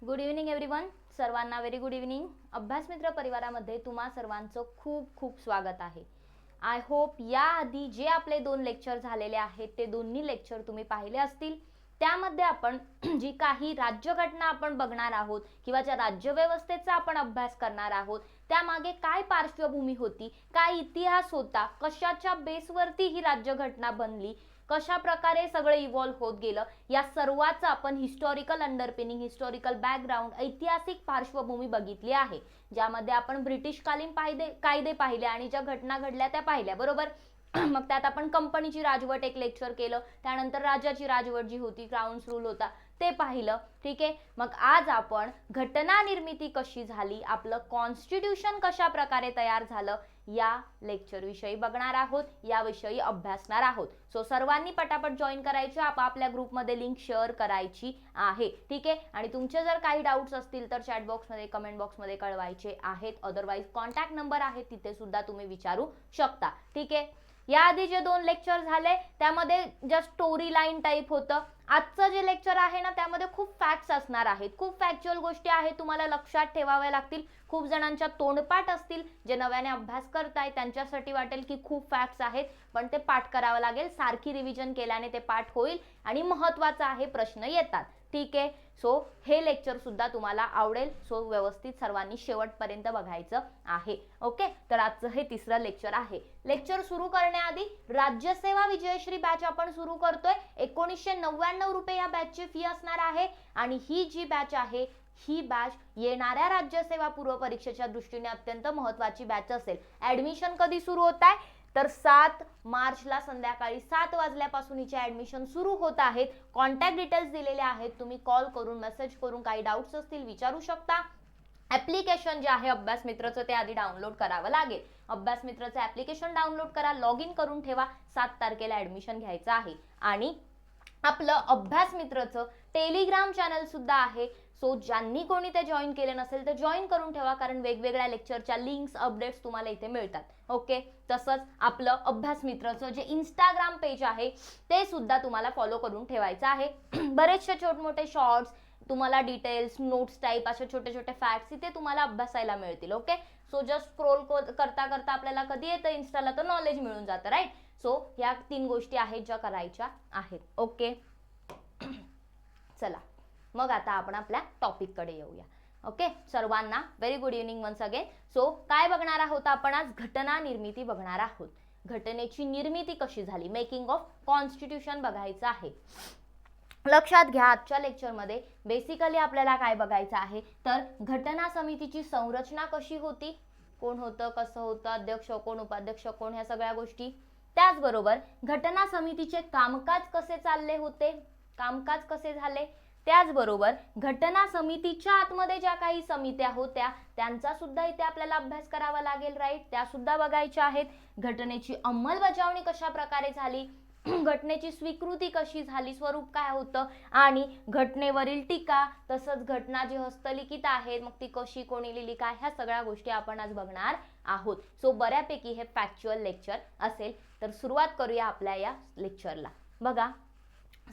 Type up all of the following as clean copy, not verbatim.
Good evening everyone. सर्वांना very good evening. अभ्यास मित्र परिवारामध्ये तुम्हा सर्वांचं खूप खूप स्वागत आहे. आय होप याआधी जे आपले 2 लेक्चर झालेले आहेत ते दोन्ही लेक्चर तुम्ही पाहिले असतील. त्यामध्ये आपण जी काही राज्यघटना आपण बघणार आहोत किंवा ज्या राज्यव्यवस्थेचा आपण अभ्यास करणार आहोत त्यामागे काय पार्श्वभूमी होती, काय इतिहास होता, कशाच्या बेसवरती ही राज्यघटना बनली, कशा प्रकारे सगळं इव्हॉल्व होत गेलं, या सर्वाचं आपण हिस्टॉरिकल अंडरपिनिंग, हिस्टॉरिकल बॅकग्राऊंड, ऐतिहासिक पार्श्वभूमी बघितली आहे. ज्यामध्ये आपण ब्रिटिशकालीन कायदे पाहिले आणि ज्या घटना घडल्या त्या पाहिल्या, बरोबर. मग त्यात आपण कंपनीची राजवट एक लेक्चर केलं, त्यानंतर राजाची राजवट जी होती, क्राउन्स रूल होता, ते पाहिलं. ठीक आहे. मग आज आपण घटना निर्मिती कशी झाली, आपलं कॉन्स्टिट्यूशन कशा प्रकारे तयार झालं या लेक्चर विषयी बघणार आहोत, याविषयी अभ्यासणार आहोत. सो सर्वांनी पटापट जॉईन करायचे, आपापल्या ग्रुपमध्ये लिंक शेअर करायची आहे. ठीक आहे. आणि तुमचे जर काही डाऊट्स असतील तर चॅट बॉक्समध्ये, कमेंट बॉक्समध्ये कळवायचे आहेत. अदरवाईज कॉन्टॅक्ट नंबर आहे, तिथे सुद्धा तुम्ही विचारू शकता. ठीक आहे. याआधी जे 2 लेक्चर झाले त्यामध्ये जस्ट स्टोरी लाईन टाईप होतं. आजचं जे लेक्चर आहे ना त्यामध्ये खूप फॅक्ट्स असणार आहेत, खूप फॅक्च्युअल गोष्टी आहेत, तुम्हाला लक्षात ठेवाव्या लागतील. खूप जणांच्या तोंडपाठ असतील, जे नव्याने अभ्यास करताय त्यांच्यासाठी वाटेल की खूप फॅक्ट्स आहेत, पण ते पाठ करावं लागेल. सारखी रिव्हिजन केल्याने ते पाठ होईल आणि महत्त्वाचं आहे, प्रश्न येतात. ठीक आहे. सो हे लेक्चर सुद्धा तुम्हाला आवडेल. सो व्यवस्थित सर्वांनी शेवटपर्यंत बघायचं आहे. ओके. तर आजचं हे 3रं लेक्चर आहे. लेक्चर सुरू करण्याआधी राज्यसेवा विजयश्री बॅच आपण सुरू करतोय. 1999 रुपये या बॅचची फी असणार आहे आणि ही जी बॅच आहे ही बॅच येणाऱ्या राज्यसेवा पूर्व परीक्षेच्या दृष्टीने अत्यंत महत्त्वाची बॅच असेल. ऍडमिशन कधी सुरू होत आहे तर 7 मार्चला संध्याकाळी 7 वाजल्यापासून हिचे ऍडमिशन सुरू होत आहेत. कॉन्टॅक्ट डिटेल्स दिलेले आहेत, तुम्ही कॉल करून, मेसेज करून काही डाऊट्स असतील विचारू शकता. ऍप्लिकेशन जे आहे अभ्यास मित्रचं ते आधी डाउनलोड करावं लागेल. अभ्यास मित्रचं ऍप्लिकेशन डाउनलोड करा, लॉग इन करून ठेवा. 7 तारखेला ऍडमिशन घ्यायचं आहे. आणि आपलं अभ्यास मित्रचं टेलिग्राम चॅनल सुद्धा आहे. सो ज्यांनी कोणी ते जॉईन केले नसेल तर जॉईन करून ठेवा, कारण वेगवेगळ्या लेक्चरच्या लिंक्स, अपडेट्स तुम्हाला इथे मिळतात. ओके. तसंच आपलं अभ्यास मित्रचं जे इंस्टाग्राम पेज आहे ते सुद्धा तुम्हाला फॉलो करून ठेवायचं आहे. बरेचसे छोटे-मोठे शॉर्ट्स, तुम्हाला डिटेल्स, नोट्स टाईप असे छोटे छोटे फॅक्ट्स इथे तुम्हाला अभ्यासायला मिळतील. ओके. सो जस्ट स्क्रोल करता करता आपल्याला कधी येतं इन्स्टाला तर नॉलेज मिळून जातं, राईट. सो ह्या 3 गोष्टी आहेत ज्या करायच्या आहेत. ओके. चला मग आता आपण आपल्या टॉपिक कडे येऊया. ओके. सर्वांना very good evening once again. So काय बघणार आहोत आपण आज? घटना निर्मिती बघणार आहोत. घटनेची निर्मिती कशी झाली, मेकिंग ऑफ कॉन्स्टिट्यूशन बघायचं आहे. लक्षात घ्या, आजच्या लेक्चरमध्ये बेसिकली आपल्याला काय बघायचं आहे तर घटना समितीची संरचना कशी होती, कोण होतं, कसं होतं, अध्यक्ष कोण, उपाध्यक्ष कोण, ह्या सगळ्या गोष्टी. त्याचबरोबर घटना समितीचे कामकाज कसे चालले होते, कामकाज कसे झाले. त्याचबरोबर घटना समितीच्या आतमध्ये ज्या काही समित्या होत्या त्यांचा सुद्धा इथे आपल्याला अभ्यास करावा लागेल, राईट. त्या सुद्धा बघायच्या आहेत. घटनेची अंमलबजावणी कशा प्रकारे झाली, घटनेची स्वीकृती कशी झाली, स्वरूप काय होतं, आणि घटनेवरील टीका, तसंच घटना जी हस्तलिखित आहे मग ती कशी, कोणी लिहिली, काय, ह्या सगळ्या गोष्टी आपण आज बघणार आहोत. सो बऱ्यापैकी हे फॅक्च्युअल लेक्चर असेल. तर सुरुवात करूया आपल्या या लेक्चरला. बघा,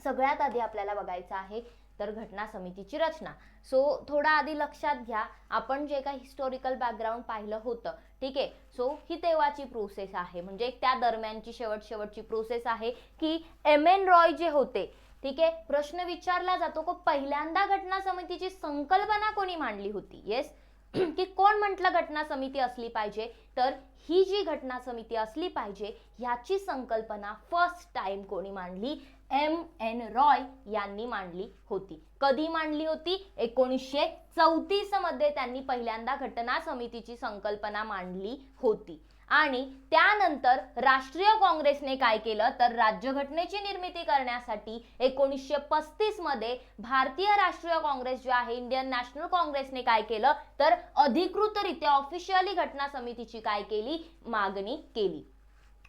सगळ्यात आधी आपल्याला बघायचं आहे तर घटना समितीची रचना. सो थोडा आधी लक्षात घ्या, आपण जे काही हिस्टॉरिकल बॅकग्राऊंड पाहिलं होतं, ठीक आहे. सो ही तेव्हाची प्रोसेस आहे, म्हणजे त्या दरम्यानची शेवटची प्रोसेस आहे की एम.एन. रॉय जे होते, ठीक आहे. प्रश्न विचारला जातो की पहिल्यांदा घटना समितीची संकल्पना कोणी मांडली होती. येस. की कोण म्हटलं घटना समिती असली पाहिजे, तर ही जी घटना समिती असली पाहिजे ह्याची संकल्पना फर्स्ट टाइम कोणी मांडली, एम.एन. रॉय यांनी मांडली होती. कधी मांडली होती? 1934 मध्ये त्यांनी पहिल्यांदा घटना समितीची संकल्पना मांडली होती. आणि त्यानंतर राष्ट्रीय काँग्रेसने काय केलं तर राज्यघटनेची निर्मिती करण्यासाठी 1935 मध्ये भारतीय राष्ट्रीय काँग्रेस जे आहे, इंडियन नॅशनल काँग्रेसने काय केलं तर अधिकृतरित्या ऑफिशियली घटना समितीची काय केली, मागणी केली.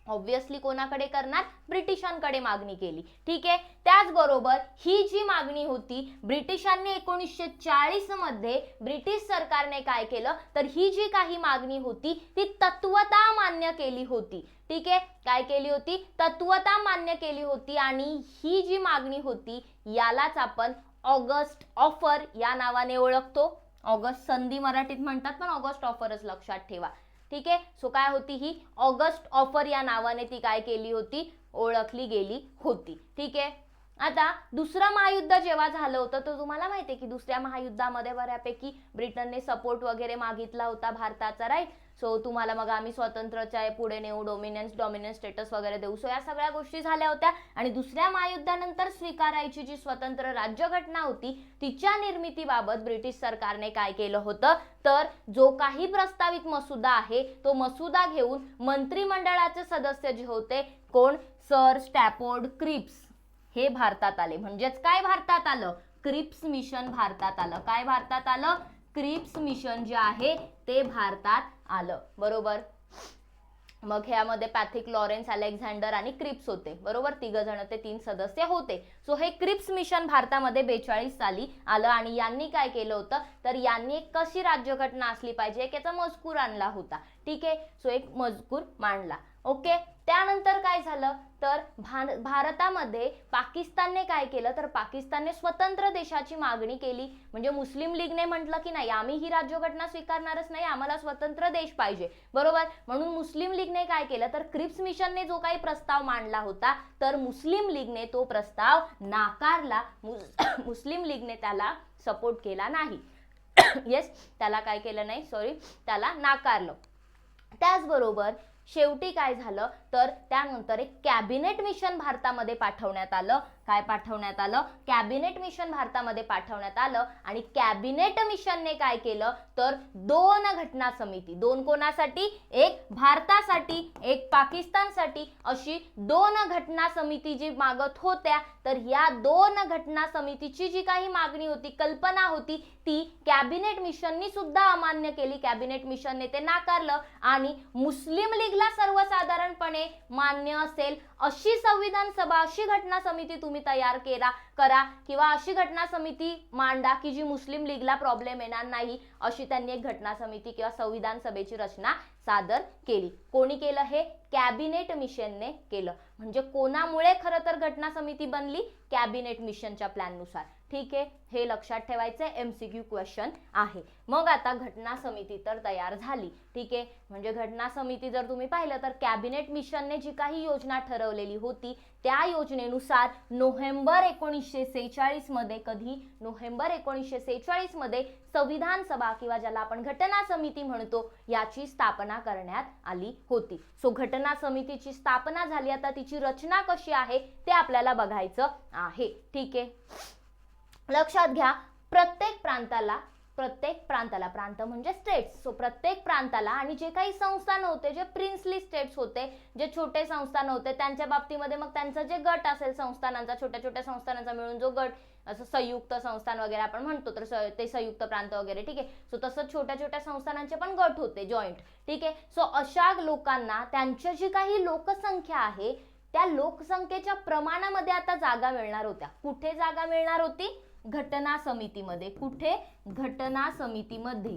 ऑब्विसली कोणाकडे करणार, ब्रिटिशांकडे मागणी केली. ठीक आहे. त्याचबरोबर ही जी मागणी होती ब्रिटिशांनी 1940 मध्ये ब्रिटिश सरकारने काय केलं तर ही जी काही मागणी होती ती तत्वता मान्य केली होती. ठीक आहे. काय केली होती, तत्वता मान्य केली होती. आणि ही जी मागणी होती यालाच आपण ऑगस्ट ऑफर या नावाने ओळखतो. ऑगस्ट संधी मराठीत म्हणतात, पण ऑगस्ट ऑफरच लक्षात ठेवा. ठीक आहे. सो काय होती ही ऑगस्ट ऑफर या नावाने ती काय केली होती, ओळखली गेली होती. ठीक आहे. आता दुसरं महायुद्ध जेव्हा झालं होतं तर तुम्हाला माहिती आहे की दुसऱ्या महायुद्धामध्ये बऱ्यापैकी ब्रिटनने सपोर्ट वगैरे मागितला होता भारताचा, राईट. सो तुम्हाला मग आम्ही स्वातंत्र्याच्या पुढे नेऊ, डॉमिनन्स स्टेटस वगैरे देऊ. सो या सगळ्या गोष्टी झाल्या होत्या. आणि दुसऱ्या महायुद्धानंतर स्वीकारायची जी स्वतंत्र राज्यघटना होती तिच्या निर्मितीबाबत ब्रिटिश सरकारने काय केलं होतं, तर जो काही प्रस्तावित मसुदा आहे तो मसुदा घेऊन मंत्रिमंडळाचे सदस्य जे होते कोण, सर स्टॅफोर्ड क्रिप्स हे भारतात आले. म्हणजेच काय भारतात आलं, क्रिप्स मिशन भारतात आलं. काय भारतात आलं, क्रिप्स मिशन जे आहे ते भारतात आलं. बरोबर. मग ह्यामध्ये पॅथिक, लॉरेन्स, अलेक्झांडर आणि क्रिप्स होते. बरोबर. 3 जण ते 3 सदस्य होते. सो हे क्रिप्स मिशन भारतामध्ये 42 साली आलं. आणि यांनी काय केलं होतं, तर यांनी एक कशी राज्यघटना असली पाहिजे याचा मजकूर आणला होता. ठीक आहे. सो एक मजकूर मांडला. ओके. त्यानंतर काय झालं, तर भारतामध्ये पाकिस्तानने काय केलं, तर पाकिस्तानने स्वतंत्र देशाची मागणी केली. म्हणजे मुस्लिम लीगने म्हटलं की नाही, आम्ही ही राज्यघटना स्वीकारणारच नाही, आम्हाला स्वतंत्र देश पाहिजे. बरोबर. म्हणून मुस्लिम लीगने काय केलं, तर क्रिप्स मिशनने जो काही प्रस्ताव मांडला होता तर मुस्लिम लीगने तो प्रस्ताव नाकारला. मुस्लिम लीगने त्याला सपोर्ट केला नाही. येस, त्याला काय केलं नाही, सॉरी, त्याला नाकारलं. त्याचबरोबर शेवटी काय झालं, तर त्यानंतर एक कॅबिनेट मिशन भारतामध्ये पाठवण्यात आलं. काय पाठवण्यात आलं, कॅबिनेट मिशन भारतामध्ये पाठवण्यात आलं. आणि कॅबिनेट मिशनने काय केलं, तर 2 घटना समिती, 2 कोणासाठी, एक भारतासाठी एक पाकिस्तानसाठी, अशी 2 घटना समिती जी मागत होत्या, तर या 2 घटना समितीची जी काही मागणी होती, कल्पना होती, ती कॅबिनेट मिशननी सुद्धा अमान्य केली. कॅबिनेट मिशनने ते नाकारलं. आणि मुस्लिम लीगला सर्वसाधारणपणे मान्य असेल अशी संविधान सभा, अशी घटना समिती तुम्ही तयार करा किंवा अशी घटना समिती मांडा की जी मुस्लिम लीगला प्रॉब्लेम येणार नाही, अशी त्यांनी एक घटना समिती किंवा संविधान सभेची रचना सादर केली. कोणी केलं हे, कॅबिनेट मिशनने केलं. म्हणजे कोणामुळे खरं तर घटना समिती बनली, कॅबिनेट मिशनच्या प्लॅननुसार. ठीक आहे. हे लक्षात ठेवायचं, MCQ क्वेश्चन आहे. मग आता घटना समिती तर तयार झाली. ठीक आहे. म्हणजे घटना समिती जर तुम्ही पाहिलं तर कॅबिनेट मिशनने जी काही योजना ठरवलेली होती त्या योजनेनुसार नोव्हेंबर 1946 मध्ये, कधी, नोव्हेंबर 1946 मध्ये संविधान सभा किंवा ज्याला आपण घटना समिती म्हणतो याची स्थापना करण्यात आली होती. सो घटना समितीची स्थापना झाली. आता तिची रचना कशी आहे ते आपल्याला बघायचं आहे. ठीक आहे. लक्षात घ्या, प्रत्येक प्रांताला, प्रांत म्हणजे स्टेट्स, सो प्रत्येक प्रांताला, आणि जे काही संस्थान होते, जे प्रिन्सली स्टेट्स होते, जे छोटे संस्थान होते, त्यांच्या बाबतीमध्ये मग त्यांचा जे गट असेल संस्थानांचा, छोट्या छोट्या संस्थानांचा मिळून जो गट, असं संयुक्त संस्थान वगैरे आपण म्हणतो, तर ते संयुक्त प्रांत वगैरे. ठीक आहे. सो तसंच छोट्या छोट्या संस्थानांचे पण गट होते, जॉईंट. ठीक आहे. सो अशा लोकांना त्यांची जी काही लोकसंख्या आहे त्या लोकसंख्येच्या प्रमाणामध्ये आता जागा मिळणार होत्या. कुठे जागा मिळणार होती, घटना समितीमध्ये. कुठे, घटना समितीमध्ये.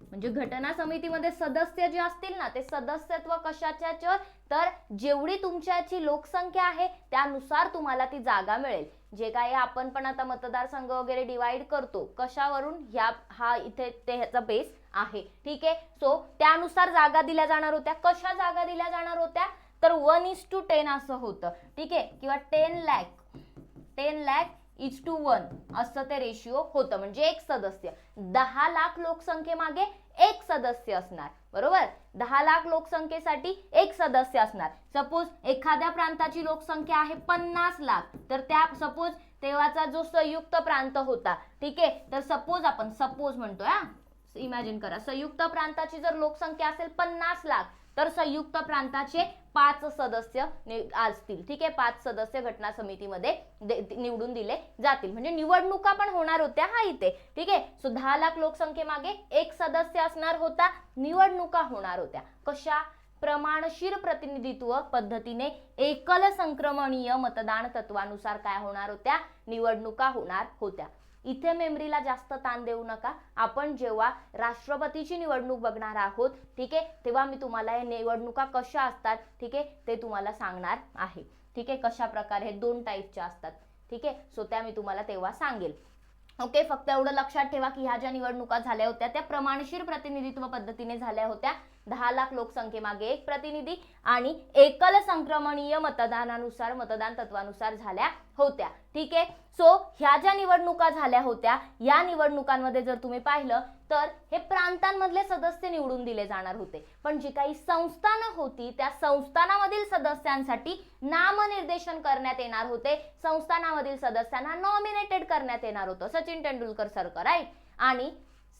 म्हणजे घटना समितीमध्ये सदस्य जे असतील ना, ते सदस्यत्व कशाच्या, तर जेवढी तुमच्याची लोकसंख्या आहे त्यानुसार तुम्हाला ती जागा मिळेल. जे काही आपण पण आता मतदारसंघ वगैरे डिवाइड करतो, कशावरून, हा इथे ह्याचा बेस आहे. ठीक आहे. सो त्यानुसार जागा दिल्या जाणार होत्या. कशा जागा दिल्या जाणार होत्या, तर 1:10 असं होतं. ठीक आहे. किंवा 10 लाख 1:1 असं ते रेशिओ होतं. म्हणजे एक सदस्य, 10 लाख लोकसंख्येमागे एक सदस्य असणार. बरोबर. 10 लाख लोकसंख्येसाठी एक सदस्य असणार. सपोज एखाद्या प्रांताची लोकसंख्या आहे 50 लाख, तर त्या सपोज तेव्हाचा जो संयुक्त प्रांत होता, ठीक आहे, तर सपोज म्हणतोय, इमॅजिन करा, संयुक्त प्रांताची जर लोकसंख्या असेल 50 लाख, तर संयुक्त प्रांताचे 5 सदस्य असतील. ठीक आहे. 5 सदस्य घटना समितीमध्ये निवडून दिले जातील. म्हणजे निवडणुका पण होणार होत्या हा इथे. ठीक आहे. सो 10 लाख लोकसंख्येमागे एक सदस्य असणार होता. निवडणुका होणार होत्या. कशा, प्रमाणशीर प्रतिनिधित्व पद्धतीने एकल संक्रमणीय मतदान तत्वानुसार काय होणार होत्या, निवडणुका होणार होत्या. इथे मेमरीला जास्त ताण देऊ नका. आपण जेव्हा राष्ट्रपतीची निवडणूक बघणार आहोत, ठीक आहे, तेव्हा मी तुम्हाला या निवडणुका कशा असतात, ठीक आहे, ते तुम्हाला सांगणार आहे. ठीक आहे. कशा प्रकारे 2 टाईपच्या असतात. ठीक आहे. सो त्या मी तुम्हाला तेव्हा सांगेल. ओके, फक्त एवढं लक्षात ठेवा की ह्या ज्या निवडणुका झाल्या होत्या त्या प्रमाणशीर प्रतिनिधित्व पद्धतीने झाल्या होत्या. 10 लाख लोकसंख्येमागे एक प्रतिनिधी आणि एकल संक्रमणीय मतदानानुसार मतदान तत्वानुसार झाल्या होत्या. ठीक आहे. सो ह्या ज्या निवडणुका झाल्या होत्या या निवडणुकांमध्ये जर तुम्ही पाहिलं तर हे प्रांतांमधले सदस्य निवडून दिले जाणार होते, पण जी काही संस्थानं होती त्या संस्थानामधील सदस्यांसाठी नामनिर्देशन करण्यात येणार होते. संस्थानामधील सदस्यांना नॉमिनेटेड करण्यात येणार होतं, सचिन तेंडुलकर सारखं, राईट. आणि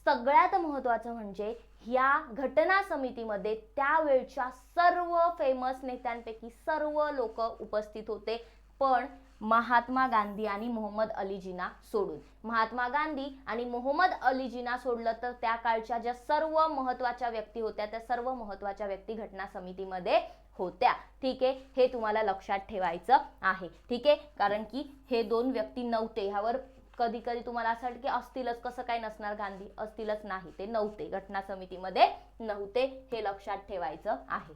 सगळ्यात महत्त्वाचं म्हणजे या घटना समितीमध्ये त्यावेळच्या सर्व फेमस नेत्यांपैकी सर्व लोक उपस्थित होते, पण महात्मा गांधी आणि मोहम्मद अली जिना सोडून. महात्मा गांधी आणि मोहम्मद अली जिना सोडलं तर त्या काळच्या ज्या सर्व महत्त्वाच्या व्यक्ती होत्या त्या सर्व महत्त्वाच्या व्यक्ती घटना समितीमध्ये होत्या. ठीक आहे, हे तुम्हाला लक्षात ठेवायचं आहे. ठीक आहे, कारण की हे दोन व्यक्ती नव्हते. ह्यावर कधी कधी तुम्हाला असं वाटतं की असतीलच, कसं काय नसणार गांधी, असतीलच, नाही, ते नव्हते, घटना समितीमध्ये नव्हते, हे लक्षात ठेवायचं आहे.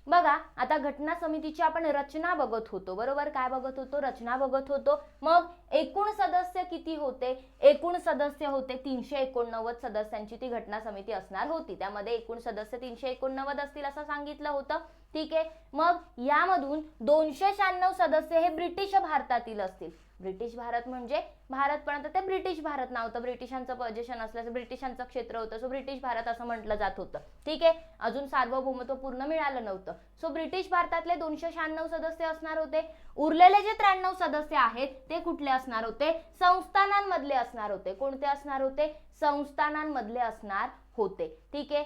बघा, आता घटना समितीची आपण रचना बघत होतो, बरोबर. काय बघत होतो? रचना बघत होतो. मग एकूण सदस्य किती होते? एकूण सदस्य होते 389 सदस्यांची ती घटना समिती असणार होती. त्यामध्ये एकूण सदस्य 389 असतील असं सांगितलं होतं. ठीक आहे. मग यामधून 296 सदस्य हे ब्रिटिश भारतातील असतील. ब्रिटिश भारत म्हणजे भारतपर्यंत ते ब्रिटिश भारत नाव होतं, ब्रिटिशांचं पोझिशन असल्याचं, ब्रिटिशांचं क्षेत्र होतं, सो ब्रिटिश भारत असं म्हटलं जात होतं. ठीक आहे. अजून सार्वभौमत्व पूर्ण मिळालं नव्हतं. सो ब्रिटिश भारतातले 296 सदस्य असणार होते. उरलेले जे 93 सदस्य आहेत ते कुठले असणार होते? संस्थानांमधले असणार होते. कोणते असणार होते? संस्थानांमधले असणार होते. ठीक आहे.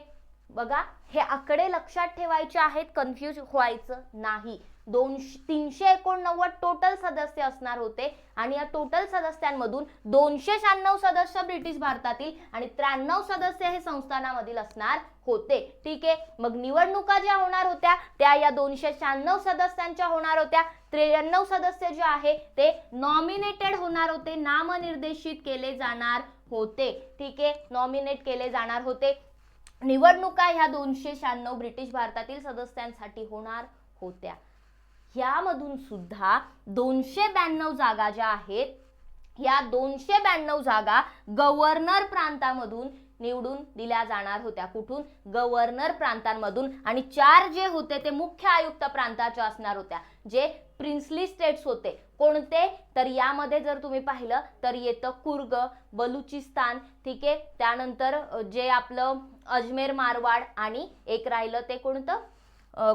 बघा, हे आकडे लक्षात ठेवायचे आहेत, कन्फ्यूज व्हायचं नाही. 389 टोटल सदस्य असणार होते आणि या टोटल सदस्यांमधून 296 सदस्य ब्रिटिश भारतातील आणि 93 सदस्य हे संस्थानामधील असणार होते. ठीक आहे. मग निवडणुका ज्या होणार होत्या त्या या 296 सदस्यांच्या होणार होत्या. 93 सदस्य जे आहे ते नॉमिनेटेड होणार होते, नामनिर्देशित केले जाणार होते. ठीक आहे, नॉमिनेट केले जाणार होते. निवडणुका ह्या 296 ब्रिटिश भारतातील सदस्यांसाठी होणार होत्या. यामधून सुद्धा 292 जागा ज्या आहेत या 292 जागा गव्हर्नर प्रांतामधून निवडून दिल्या जाणार होत्या. कुठून? गव्हर्नर प्रांतांमधून. आणि 4 जे होते ते मुख्य आयुक्त प्रांताच्या असणार होत्या, जे प्रिन्सली स्टेट्स होते. कोणते? तर यामध्ये जर तुम्ही पाहिलं तर येतं कुर्ग, बलुचिस्तान. ठीक आहे. त्यानंतर जे आपलं अजमेर मारवाड आणि एक राहिलं ते कोणतं?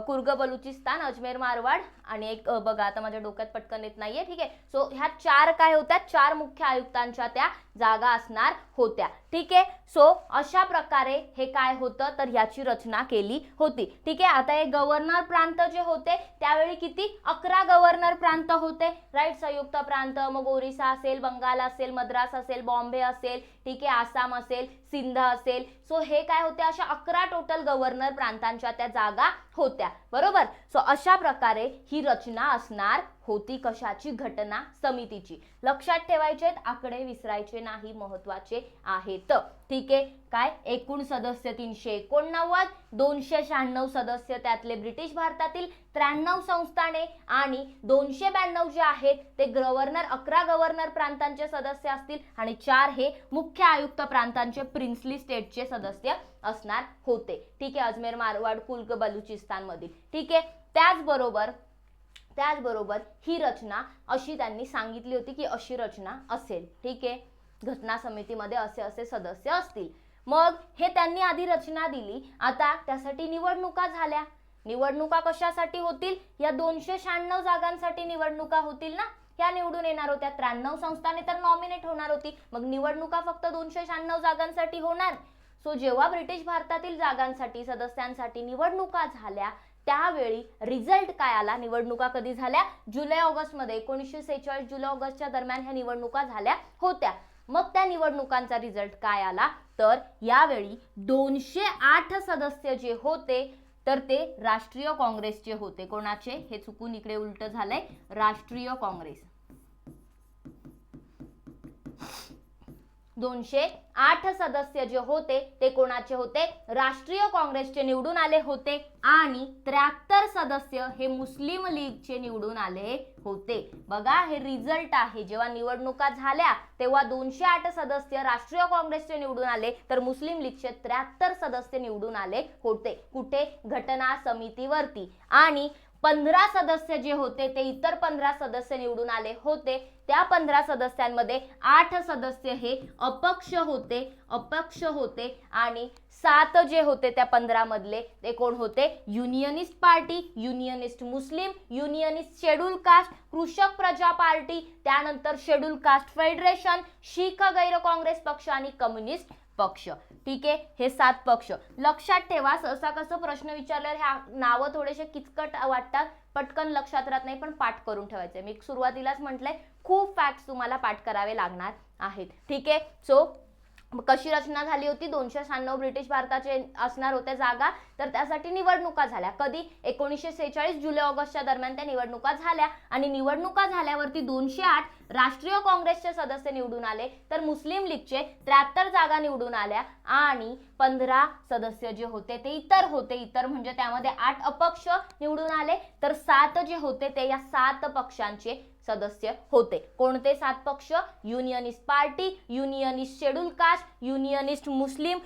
कुर्ग, बलुचिस्तान, अजमेर मारवाड आणि एक बघा आता माझ्या डोक्यात पटकन येत नाहीये. ठीक आहे. सो ह्या 4 काय होत्या? 4 मुख्य आयुक्तांच्या त्या जागा असणार होत्या. ठीक आहे. सो अशा प्रकारे हे काय होतं तर ह्याची रचना केली होती. ठीक आहे. आता हे गव्हर्नर प्रांत जे होते त्यावेळी किती? 11 गव्हर्नर प्रांत होते, राईट. संयुक्त प्रांत, मग ओरिसा असेल, बंगाल असेल, मद्रास असेल, बॉम्बे असेल, ठीक आहे, आसाम असेल, सिंध असेल. सो हे काय होते? अशा 11 टोटल गव्हर्नर प्रांतांच्या त्या जागा होत्या, बरोबर. सो अशा प्रकारे ही रचना असणार होती. कशाची? घटना समितीची. लक्षात ठेवायचे, आकडे विसरायचे नाही, महत्वाचे आहेत. ठीक आहे. काय? एकूण सदस्य 389, 296 सदस्य त्यातले ब्रिटिश भारतातील, 93 संस्थाने आणि 292 जे आहेत ते गव्हर्नर 11 गव्हर्नर प्रांतांचे सदस्य असतील आणि 4 हे मुख्य आयुक्त प्रांतांचे प्रिन्सली स्टेटचे सदस्य असणार होते. ठीक आहे. अजमेर, मारवाड, कुर्ग, बलुचिस्तान मधील. ठीक आहे. त्याचबरोबर ही रचना अशी त्यांनी सांगितली होती की अशी रचना असेल. ठीक आहे. घटना समितीमध्ये असे असे सदस्य असतील. मग हे त्यांनी आधी रचना दिली. आता त्यासाठी निवडणुका झाल्या. निवडणुका कशासाठी होतील? या 296 जागांसाठी निवडणुका होतील ना. ह्या निवडून येणार होत्या. 93 संस्थाने तर नॉमिनेट होणार होती. मग निवडणुका फक्त 296 जागांसाठी होणार. सो जेव्हा ब्रिटिश भारतातील जागांसाठी सदस्यांसाठी निवडणुका झाल्या त्यावेळी रिझल्ट काय आला? निवडणुका कधी झाल्या? जुलै ऑगस्ट मध्ये, 1946 जुलै ऑगस्टच्या दरम्यान ह्या निवडणुका झाल्या होत्या. मग त्या निवडणुकांचा रिझल्ट काय आला तर यावेळी 208 सदस्य जे होते तर ते राष्ट्रीय काँग्रेसचे होते. कोणाचे? हे चुकून इकडे उलट झालंय, राष्ट्रीय काँग्रेस. 208 सदस्य जे होते ते कोणाचे होते, राष्ट्रीय काँग्रेसचे निवडून आले होते आणि 73 सदस्य हे मुस्लिम लीगचे निवडून आले होते. बघा हे रिझल्ट आहे. जेव्हा निवडणुका झाल्या तेव्हा 208 सदस्य राष्ट्रीय काँग्रेसचे निवडून आले तर मुस्लिम लीगचे 73 सदस्य निवडून आले होते. कुठे, घटना समितीवरती. आणि 15 सदस्य जे होते ते इतर 15 सदस्य निवडून आले होते. त्या 15 सदस्यांमध्ये 8 सदस्य हे अपक्ष होते आणि 7 जे होते त्या 15 मधले ते कोण होते, युनियनिस्ट पार्टी, युनियनिस्ट मुस्लिम, युनियनिस्ट शेड्यूल कास्ट, कृषक प्रजा पार्टी, त्यानंतर शेड्यूल कास्ट फेडरेशन, शीख गैर काँग्रेस पक्ष आणि कम्युनिस्ट पक्ष. ठीक आहे, हे 7 पक्ष लक्षात ठेवा. सहसा कसं प्रश्न विचारल्यावर ह्या नावं थोडेसे किचकट वाटतात, पटकन लक्षात राहत नाही, पण पाठ करून ठेवायचे. मी सुरुवातीलाच म्हटलंय खूप फॅक्ट्स तुम्हाला पाठ करावे लागणार आहेत. ठीक आहे, सो कशी रचना झाली होती, 296 ब्रिटिश भारताचे असणार होत्या जागा, तर त्यासाठी निवडणुका झाल्या. कधी, 1946 जुलै ऑगस्टच्या दरम्यान त्या निवडणुका झाल्या आणि निवडणुका झाल्यावरती 208 राष्ट्रीय काँग्रेसचे सदस्य निवडून आले तर मुस्लिम लीगचे 73 जागा निवडून आल्या आणि 15 सदस्य जे होते ते इतर होते. इतर म्हणजे त्यामध्ये 8 अपक्ष निवडून आले तर 7 जे होते ते या 7 पक्षांचे सदस्य होते. कोणते 7 पक्ष, unionist party, unionist schedule caste, unionist Muslim,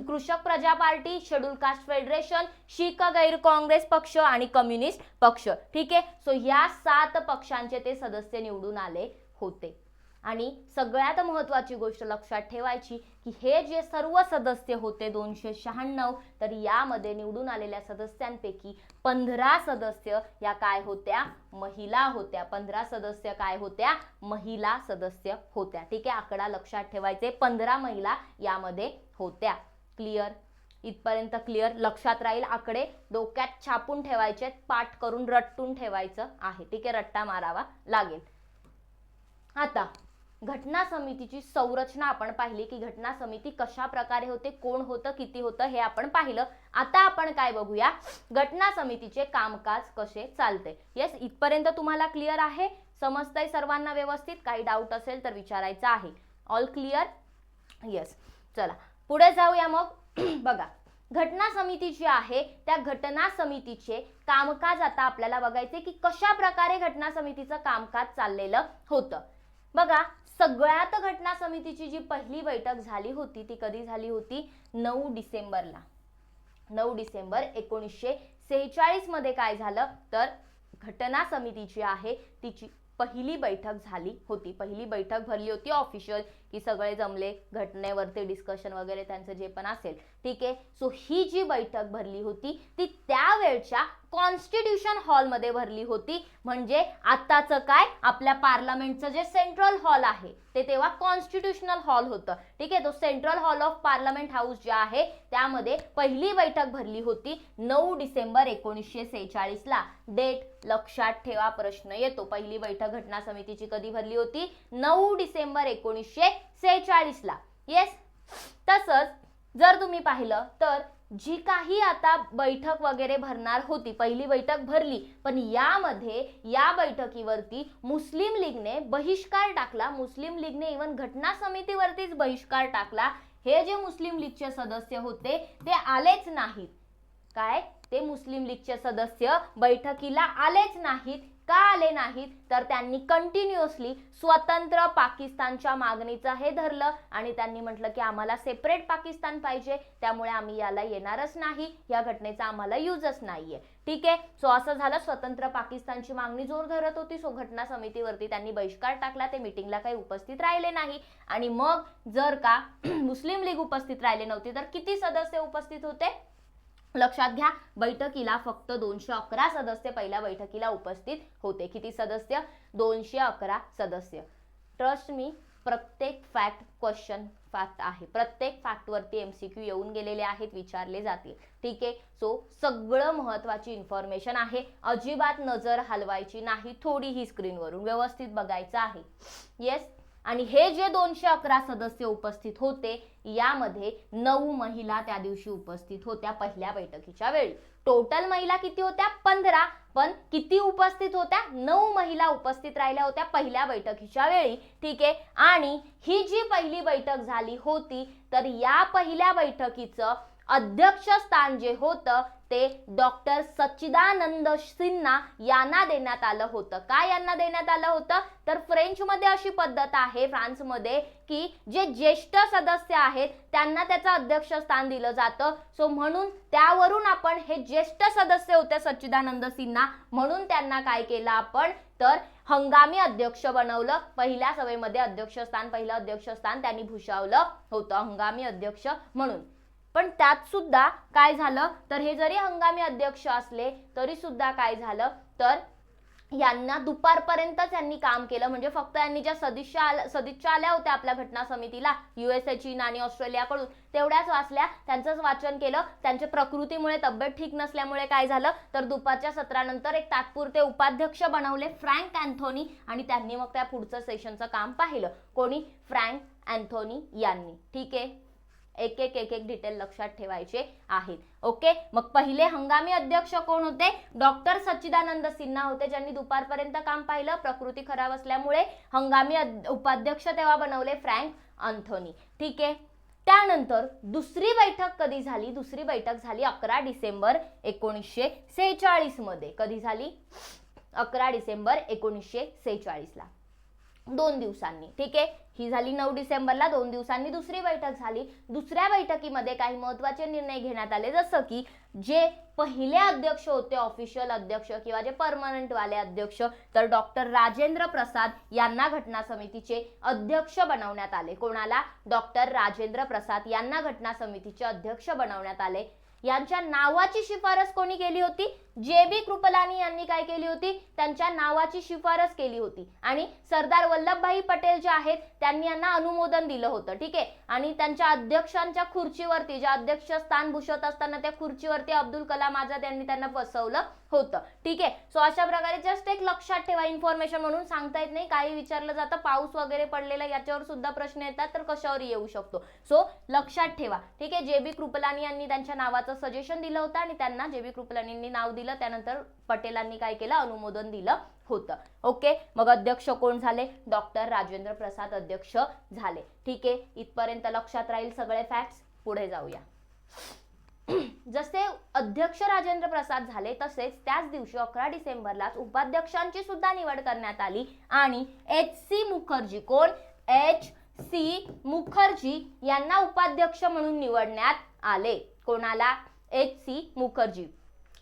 Krishak Praja party, schedule caste federation, शीख गैर काँग्रेस पक्ष आणि कम्युनिस्ट पक्ष. ठीक आहे, सो या 7 पक्षांचे ते सदस्य निवडून आले होते. आणि सगळ्यात महत्त्वाची गोष्ट लक्षात ठेवायची की हे जे सर्व सदस्य होते 296, तर यामध्ये निवडून आलेल्या सदस्यांपैकी 15 सदस्य या काय होत्या, महिला होत्या. 15 सदस्य काय होत्या, महिला सदस्य होत्या. ठीक आहे, आकडा लक्षात ठेवायचे, 15 महिला यामध्ये होत्या. क्लिअर, इथपर्यंत क्लिअर, लक्षात राहील. आकडे डोक्यात छापून ठेवायचे, पाठ करून रट्टून ठेवायचं आहे. ठीक आहे, रट्टा मारावा लागेल. आता घटना समितीची संरचना आपण पाहिली की घटना समिती कशा प्रकारे होते, कोण होतं, किती होतं हे आपण पाहिलं. आता आपण काय बघूया, घटना समितीचे कामकाज कसे चालते. येस, इथपर्यंत तुम्हाला क्लिअर आहे, समजतंय सर्वांना व्यवस्थित, काही डाऊट असेल तर विचारायचं आहे. All clear, yes. चला पुढे जाऊया मग. बघा, घटना समिती जी आहे त्या घटना समितीचे कामकाज आता आपल्याला बघायचे की कशा प्रकारे घटना समितीचं कामकाज चाललेलं होतं. बघा, सगळ्यात घटना समितीची जी पहिली बैठक झाली होती ती कधी झाली होती, 9 डिसेंबरला. 9 डिसेंबर 1946 मध्ये काय झालं तर घटना समिती जी आहे तिची पहिली बैठक झाली होती. पहिली बैठक भरली होती ऑफिशियल, की सगळे जमले, घटनेवरती डिस्कशन वगैरे त्यांचं जे पण असेल. ठीक आहे, सो ही जी बैठक भरली होती ती त्यावेळच्या कॉन्स्टिट्यूशन हॉल मध्ये भरली होती. म्हणजे आताचं काय, आपल्या पार्लमेंटचं जे सेंट्रल हॉल आहे ते तेव्हा कॉन्स्टिट्यूशनल हॉल होतं. ठीक आहे, तो central hall of parliament house जे आहे त्यामध्ये पहिली बैठक भरली होती 9 डिसेंबर 1946 ला. डेट लक्षात ठेवा, प्रश्न येतो. पहिली बैठक घटना समितीची कधी भरली होती, 9 डिसेंबर 1946 ला. येस, तसंच जर तुम्ही पाहिलं तर जी काही आता बैठक वगैरे भरणार होती, पहिली बैठक भरली, पण यामध्ये या बैठकीवरती मुस्लिम लीगने बहिष्कार टाकला. मुस्लिम लीगने इव्हन घटना समितीवरतीच बहिष्कार टाकला. हे जे मुस्लिम लीगचे सदस्य होते ते आलेच नाहीत. काय, ते मुस्लिम लीगचे सदस्य बैठकीला आलेच नाहीत. का आले नाहीत तर त्यांनी कंटिन्युअसली स्वतंत्र पाकिस्तानच्या मागणीचं हे धरलं आणि त्यांनी म्हटलं की आम्हाला सेपरेट पाकिस्तान पाहिजे, त्यामुळे आम्ही याला येणारच नाही, या घटनेचा आम्हाला युजच नाहीये. ठीक आहे, सो असं झालं. स्वतंत्र पाकिस्तानची मागणी जोर धरत होती, सो घटना समितीवरती त्यांनी बहिष्कार टाकला. ते मीटिंगला काही उपस्थित राहिले नाही. आणि मग जर का मुस्लिम लीग उपस्थित राहिले नव्हते तर किती सदस्य उपस्थित होते, लक्षात घ्या. बैठकीला फक्त 211 सदस्य पहिल्या बैठकीला उपस्थित होते. किती सदस्य, 211 सदस्य. ट्रस्ट मी, प्रत्येक फॅक्ट क्वेश्चन फॅक्ट आहे. प्रत्येक फॅक्ट वरती MCQ येऊन गेलेले आहेत, विचारले जातील. ठीक आहे, सो सगळं महत्त्वाची इन्फॉर्मेशन आहे. अजिबात नजर हलवायची नाही, थोडीही स्क्रीनवरून व्यवस्थित बघायचं आहे. येस, आणि हे जे 211 सदस्य उपस्थित होते यामध्ये 9 महिला त्या दिवशी उपस्थित होत्या पहिल्या बैठकीच्या वेळी. टोटल महिला किती होत्या 15, पण किती उपस्थित होत्या 9 महिला उपस्थित राहिल्या होत्या पहिल्या बैठकीच्या वेळी. ठीक आहे, आणि ही जी पहिली बैठक झाली होती तर या पहिल्या बैठकीचं अध्यक्षस्थान जे होतं ते डॉक्टर सच्चिदानंद सिन्हा यांना देण्यात आलं होतं. काय यांना देण्यात आलं होतं तर फ्रेंचमध्ये अशी पद्धत आहे फ्रान्समध्ये की जे ज्येष्ठ सदस्य आहेत त्यांना त्याचं अध्यक्षस्थान दिलं जातं. सो म्हणून त्यावरून आपण हे ज्येष्ठ सदस्य होते सच्चिदानंद सिन्हा, म्हणून त्यांना काय केलं आपण तर हंगामी अध्यक्ष बनवलं. पहिल्या सभेमध्ये पहिलं अध्यक्षस्थान त्यांनी भूषवलं होतं हंगामी अध्यक्ष म्हणून. पण त्यात सुद्धा काय झालं तर हे जरी हंगामी अध्यक्ष असले तरी सुद्धा काय झालं तर यांना दुपारपर्यंतच यांनी काम केलं. म्हणजे फक्त यांनी ज्या सदिच्छा आल्या होत्या आपल्या घटना समितीला USA, चीन आणि ऑस्ट्रेलियाकडून तेवढ्याच वाचल्या, त्यांचंच वाचन केलं. त्यांच्या प्रकृतीमुळे तब्येत ठीक नसल्यामुळे काय झालं तर दुपारच्या सत्रानंतर एक तात्पुरते उपाध्यक्ष बनवले फ्रँक अँथोनी, आणि त्यांनी मग त्या पुढचं सेशनचं काम पाहिलं. कोणी? फ्रँक अँथोनी यांनी. ठीक आहे, एक एक डिटेल लक्षात ठेवायचे आहेत. ओके, मग पहिले हंगामी अध्यक्ष कोण होते? डॉक्टर सच्चिदानंद सिन्हा होते, ज्यांनी दुपारपर्यंत काम पाहिलं. प्रकृती खराब असल्यामुळे हंगामी उपाध्यक्ष तेव्हा बनवले फ्रँक अँथोनी. ठीक आहे, त्यानंतर दुसरी बैठक कधी झाली? दुसरी बैठक झाली 11 डिसेंबर 1946 मध्ये. कधी झाली? 11 डिसेंबर 1946 ला, 2 दिवसांनी. ठीक आहे, ही झाली 9 डिसेंबरला, 2 दिवसांनी दुसरी बैठक झाली. दुसऱ्या बैठकीमध्ये काही महत्त्वाचे निर्णय घेण्यात आले, जसं की जे पहिले अध्यक्ष होते ऑफिशियल अध्यक्ष किंवा जे परमनंट वाले अध्यक्ष तर डॉक्टर राजेंद्र प्रसाद यांना घटना समितीचे अध्यक्ष बनवण्यात आले. कोणाला? डॉक्टर राजेंद्र प्रसाद यांना घटना समितीचे अध्यक्ष बनवण्यात आले. यांच्या नावाची शिफारस कोणी केली होती? JB कृपलानी यांनी काय केली होती? त्यांच्या नावाची शिफारस केली होती. आणि सरदार वल्लभभाई पटेल जे आहेत त्यांनी यांना अनुमोदन दिलं होतं. ठीक आहे, आणि त्यांच्या अध्यक्षांच्या खुर्चीवरती, जे अध्यक्ष स्थान भूषवत असताना त्या खुर्चीवरती अब्दुल कलाम आझाद यांनी त्यांना बसवलं होतं. ठीक आहे, सो अशा प्रकारे जस्ट एक लक्षात ठेवा, इन्फॉर्मेशन म्हणून सांगता येत नाही. काही विचारलं जातं पाऊस वगैरे पडलेला, याच्यावर सुद्धा प्रश्न येतात तर कशावर येऊ शकतो. सो लक्षात ठेवा. ठीक आहे, JB कृपलानी यांनी त्यांच्या नावाचं सजेशन दिलं होतं आणि त्यांना JB कृपलानींनी नाव दिलं. त्यानंतर पटेलांनी काय केलं? अनुमोदन दिलं होतं. ओके, मग अध्यक्ष कोण झाले? डॉक्टर राजेंद्र प्रसाद अध्यक्ष झाले. ठीक आहे, इथपर्यंत लक्षात राहील सगळे फॅक्ट्स. पुढे जाऊया. जसे अध्यक्ष राजेंद्र प्रसाद झाले तसेच त्याच दिवशी 11 डिसेंबरलाच उपाध्यक्षांची सुद्धा निवड करण्यात आली आणि HC मुखर्जी, कोण? HC मुखर्जी यांना उपाध्यक्ष म्हणून निवडण्यात आले. कोणाला? HC मुखर्जी.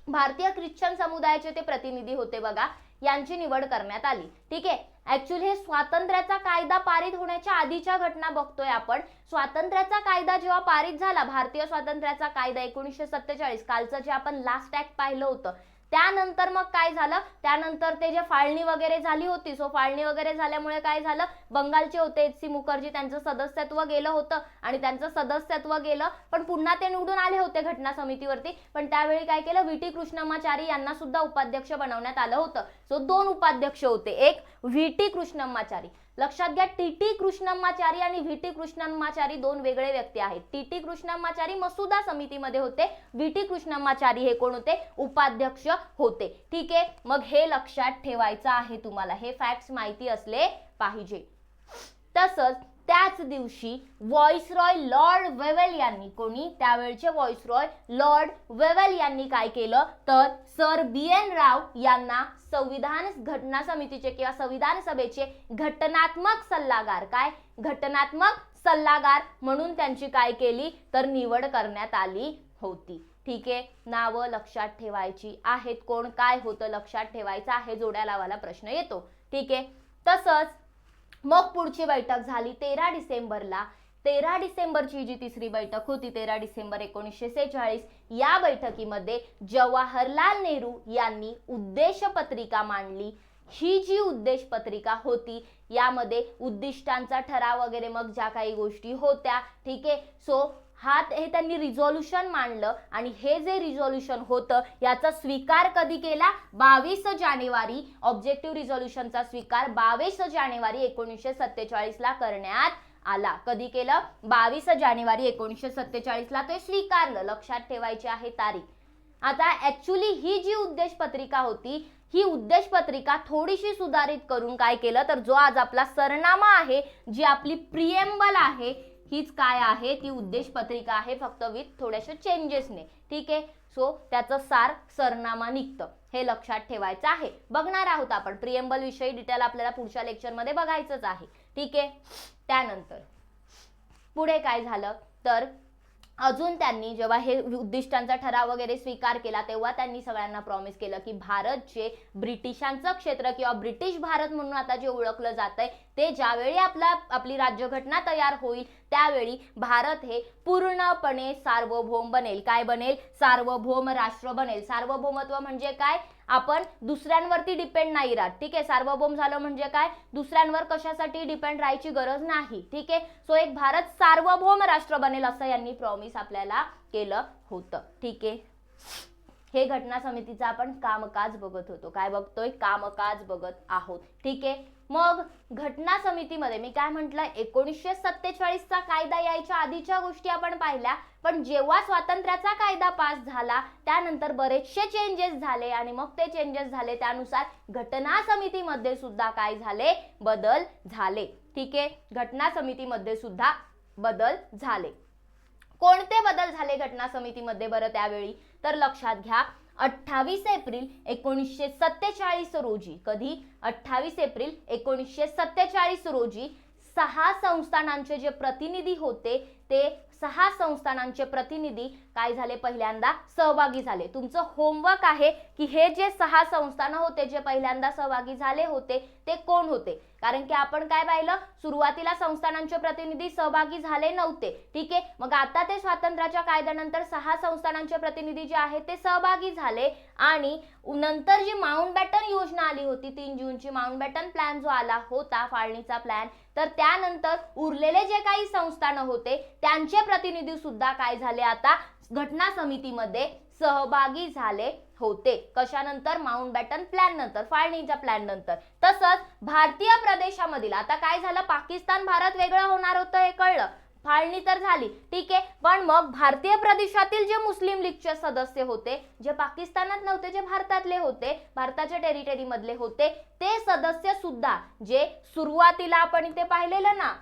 भारतीय ख्रिश्चन समुदायाचे ते प्रतिनिधी होते बघा, यांची निवड करण्यात आली. ठीक आहे, ऍक्च्युअली हे स्वातंत्र्याचा कायदा पारित होण्याच्या आधीच्या घटना बघतोय आपण. स्वातंत्र्याचा कायदा जेव्हा पारित झाला, भारतीय स्वातंत्र्याचा कायदा 1947, कालचं जे आपण लास्ट ऍक्ट पाहिलं होतं, त्यानंतर मग काय झालं? त्यानंतर ते जे फाळणी वगैरे झाली होती, सो फाळणी वगैरे झाल्यामुळे काय झालं? बंगालचे होते HC मुखर्जी, त्यांचं सदस्यत्व गेलं होतं आणि त्यांचं सदस्यत्व गेलं, पण पुन्हा ते निवडून आले होते घटना समितीवरती. पण त्यावेळी काय केलं? VT कृष्णमाचारी यांना सुद्धा उपाध्यक्ष बनवण्यात आलं होतं. सो 2 उपाध्यक्ष होते, एक VT कृष्णमाचारी. लक्षात घ्या, TT कृष्णमाचारी आणि VT कृष्णमाचारी 2 वेगळे व्यक्ती आहेत. TT कृष्णमाचारी मसुदा समितीमध्ये होते, VT कृष्णमाचारी हे कोण होते? उपाध्यक्ष होते. ठीक आहे, मग हे लक्षात ठेवायचं आहे तुम्हाला, हे फॅक्ट्स माहिती असले पाहिजे. तसंच त्याच दिवशी व्हॉइसरॉय लॉर्ड वेवेल यांनी, कोणी? त्यावेळचे व्हॉइसरॉय लॉर्ड वेवेल यांनी काय केलं तर सर BN राव यांना संविधान घटना समितीचे किंवा संविधान सभेचे घटनात्मक सल्लागार, काय? घटनात्मक सल्लागार म्हणून त्यांची काय केली तर निवड करण्यात आली होती. ठीक आहे, नावं लक्षात ठेवायची आहेत. कोण काय होतं लक्षात ठेवायचं आहे, जोड्या लावायला प्रश्न येतो. ठीक आहे, तसंच मग पुढची बैठक झाली 13 डिसेंबरला. 13 डिसेंबरची जी तिसरी बैठक होती 13 डिसेंबर 1946, या बैठकीमध्ये जवाहरलाल नेहरू यांनी उद्देश पत्रिका मांडली. ही जी उद्देश पत्रिका होती यामध्ये उद्दिष्टांचा ठराव वगैरे मग ज्या काही गोष्टी होत्या. ठीक आहे, सो हे त्यांनी रिझोल्युशन मांडलं आणि हे जे रिझोल्युशन होतं याचा स्वीकार कधी केला? 22 जानेवारी. ऑब्जेक्टिव्ह रिझोल्युशनचा स्वीकार 22 जानेवारी 1947 ला करण्यात आला. कधी केलं? 22 जानेवारी 1947 ला ते स्वीकारलं. लक्षात ठेवायची आहे तारीख. आता ऍक्च्युली ही जी उद्देश पत्रिका होती, ही उद्देश पत्रिका थोडीशी सुधारित करून काय केलं, तर जो आज आपला सरनामा आहे, जी आपली प्रिएम्बल आहे, हीच काय आहे, ती उद्देश पत्रिका आहे, फक्त विथ थोड्याशा चेंजेसने. ठीक आहे. सो त्याचं सार सरनामा निघतं, हे लक्षात ठेवायचं आहे. बघणार आहोत आपण प्रिएम्बल विषयी डिटेल, आपल्याला पुढच्या लेक्चरमध्ये बघायचंच आहे. ठीक आहे. त्यानंतर पुढे काय झालं, तर अजून त्यांनी जेव्हा हे उद्दिष्टांचा ठराव वगैरे स्वीकार केला, तेव्हा त्यांनी सगळ्यांना प्रॉमिस केलं की भारत जे ब्रिटिशांचं क्षेत्र किंवा ब्रिटिश भारत म्हणून आता जे ओळखलं जातंय, ते ज्यावेळी आपली राज्यघटना तयार होईल, त्यावेळी भारत हे पूर्णपणे सार्वभौम बनेल. काय बनेल? सार्वभौम राष्ट्र बनेल. सार्वभौमत्व म्हणजे काय? आपण दुसऱ्यांवरती डिपेंड नाही राहत. ठीक आहे. सार्वभौम झालं म्हणजे काय? दुसऱ्यांवर कशासाठी डिपेंड राहायची गरज नाही. ठीक आहे. सो एक भारत सार्वभौम राष्ट्र बनेल असं यांनी प्रॉमिस आपल्याला केलं होतं. ठीक आहे. हे घटना समितीचं आपण कामकाज बघत होतो. काय बघतोय? कामकाज बघत आहोत. ठीक आहे. मग घटना समितीमध्ये मी काय म्हटलं, 1947 चा कायदा यायच्या आधीच्या गोष्टी आपण पाहिल्या, पण जेव्हा स्वातंत्र्याचा कायदा पास झाला त्यानंतर बरेचसे चेंजेस झाले आणि मग ते चेंजेस झाले त्यानुसार घटना समितीमध्ये सुद्धा काय झाले? बदल झाले. ठीक आहे. घटना समितीमध्ये सुद्धा बदल झाले. कोणते बदल झाले घटना समितीमध्ये बरं त्यावेळी? तर लक्षात घ्या, 28 एप्रिल 1947 रोजी, कधी? 28 एप्रिल 1947 रोजी 6 संस्थानांचे जे प्रतिनिधी होते, ते 6 संस्थानांचे प्रतिनिधी काय झाले? पहिल्यांदा सहभागी झाले. तुमचं होमवर्क आहे की हे जे 6 संस्थान होते जे पहिल्यांदा सहभागी झाले होते, ते कोण होते? कारण की आपण काय पाहिलं, सुरुवातीला संस्थानांचे प्रतिनिधी सहभागी झाले नव्हते. ठीक आहे. मग आता ते स्वातंत्र्याच्या कायद्यानंतर 6 संस्थानांचे प्रतिनिधी जे आहेत ते सहभागी झाले आणि नंतर जी माउंटबॅटन योजना आली होती, 3 जूनची माउंटबॅटन प्लॅन जो आला होता, फाळणीचा प्लॅन, तर त्यानंतर उरलेले जे काही संस्थान होते त्यांचे प्रतिनिधी सुद्धा काय झाले? आता घटना समितीमध्ये सहभागी झाले होते. कशानंतर? माउंटबॅटन प्लॅन नंतर, फाळणीच्या प्लॅन नंतर. तसंच भारतीय प्रदेशामधील, आता काय झालं, पाकिस्तान भारत वेगळं होणार होतं हे कळलं, फाळणी तर झाली. ठीक आहे. पण मग भारतीय प्रदेशातील जे मुस्लिम लीगचे सदस्य होते, जे पाकिस्तानात नव्हते, जे भारतातले होते, भारताच्या टेरिटरी मधले होते, ते सदस्य सुद्धा, जे सुरुवातीला आपण इथे पाहिलेलं ना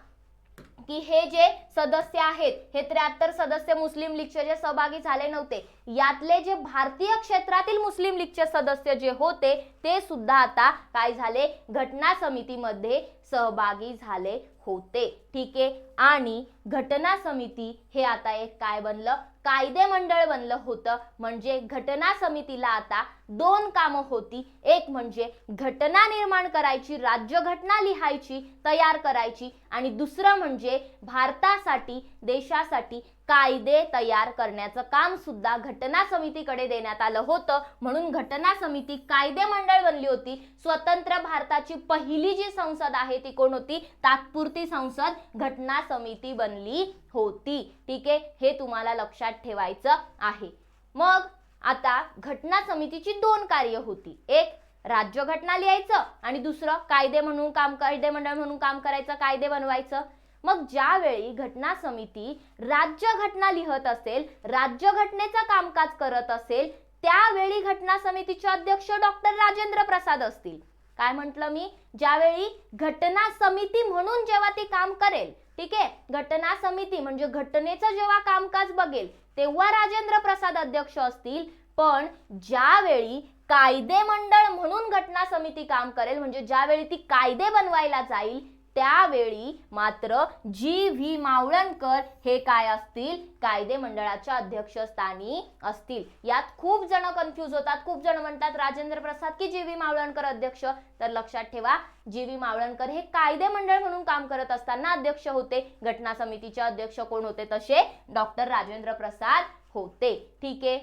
की हे जे सदस्य आहेत, हे 73 सदस्य मुस्लिम लीगचे जे सहभागी झाले नव्हते, यातले जे भारतीय क्षेत्रातील मुस्लिम लीगचे सदस्य जे होते, ते सुद्धा आता काय झाले? घटना समितीमध्ये सहभागी झाले होते. ठीक आहे. आणि घटना समिती हे आता एक काय बनलं? कायदे मंडळ बनलं होतं. म्हणजे घटना समितीला आता 2 कामं होती. एक म्हणजे घटना निर्माण करायची, राज्यघटना लिहायची, तयार करायची, आणि दुसरं म्हणजे भारतासाठी, देशासाठी कायदे तयार करण्याचं काम सुद्धा घटना समितीकडे देण्यात आलं होतं. म्हणून घटना समिती कायदे मंडळ बनली होती. स्वतंत्र भारताची पहिली जी संसद आहे ती कोण होती? तात्पुरती संसद घटना समिती बनली होती. ठीक आहे. हे तुम्हाला लक्षात ठेवायचं आहे. मग आता घटना समितीची 2 कार्य होती. एक राज्यघटना लिहायचं आणि दुसरं कायदे मंडळ म्हणून काम करायचं, कायदे बनवायचं. मग ज्यावेळी घटना समिती राज्यघटना लिहत असेल, राज्यघटनेचं कामकाज करत असेल, त्यावेळी घटना समितीचे अध्यक्ष डॉक्टर राजेंद्र प्रसाद असतील. काय म्हटलं मी? ज्यावेळी घटना समिती म्हणून जेव्हा ती काम करेल, ठीक आहे, घटना समिती म्हणजे घटनेचं जेव्हा कामकाज बघेल, तेव्हा राजेंद्र प्रसाद अध्यक्ष असतील. पण ज्यावेळी कायदे मंडळ म्हणून घटना समिती काम करेल, म्हणजे ज्यावेळी ती कायदे बनवायला जाईल, त्यावेळी मात्र जी.व्ही. मावळणकर हे काय असतील? कायदे मंडळाच्या अध्यक्षस्थानी असतील. यात खूप जण कन्फ्यूज होतात. खूप जण म्हणतात राजेंद्र प्रसाद की जी.व्ही. मावळणकर अध्यक्ष. तर लक्षात ठेवा, जी.व्ही. मावळणकर हे कायदे मंडळ म्हणून काम करत असताना अध्यक्ष होते. घटना समितीचे अध्यक्ष कोण होते? तसे डॉक्टर राजेंद्र प्रसाद होते. ठीक आहे.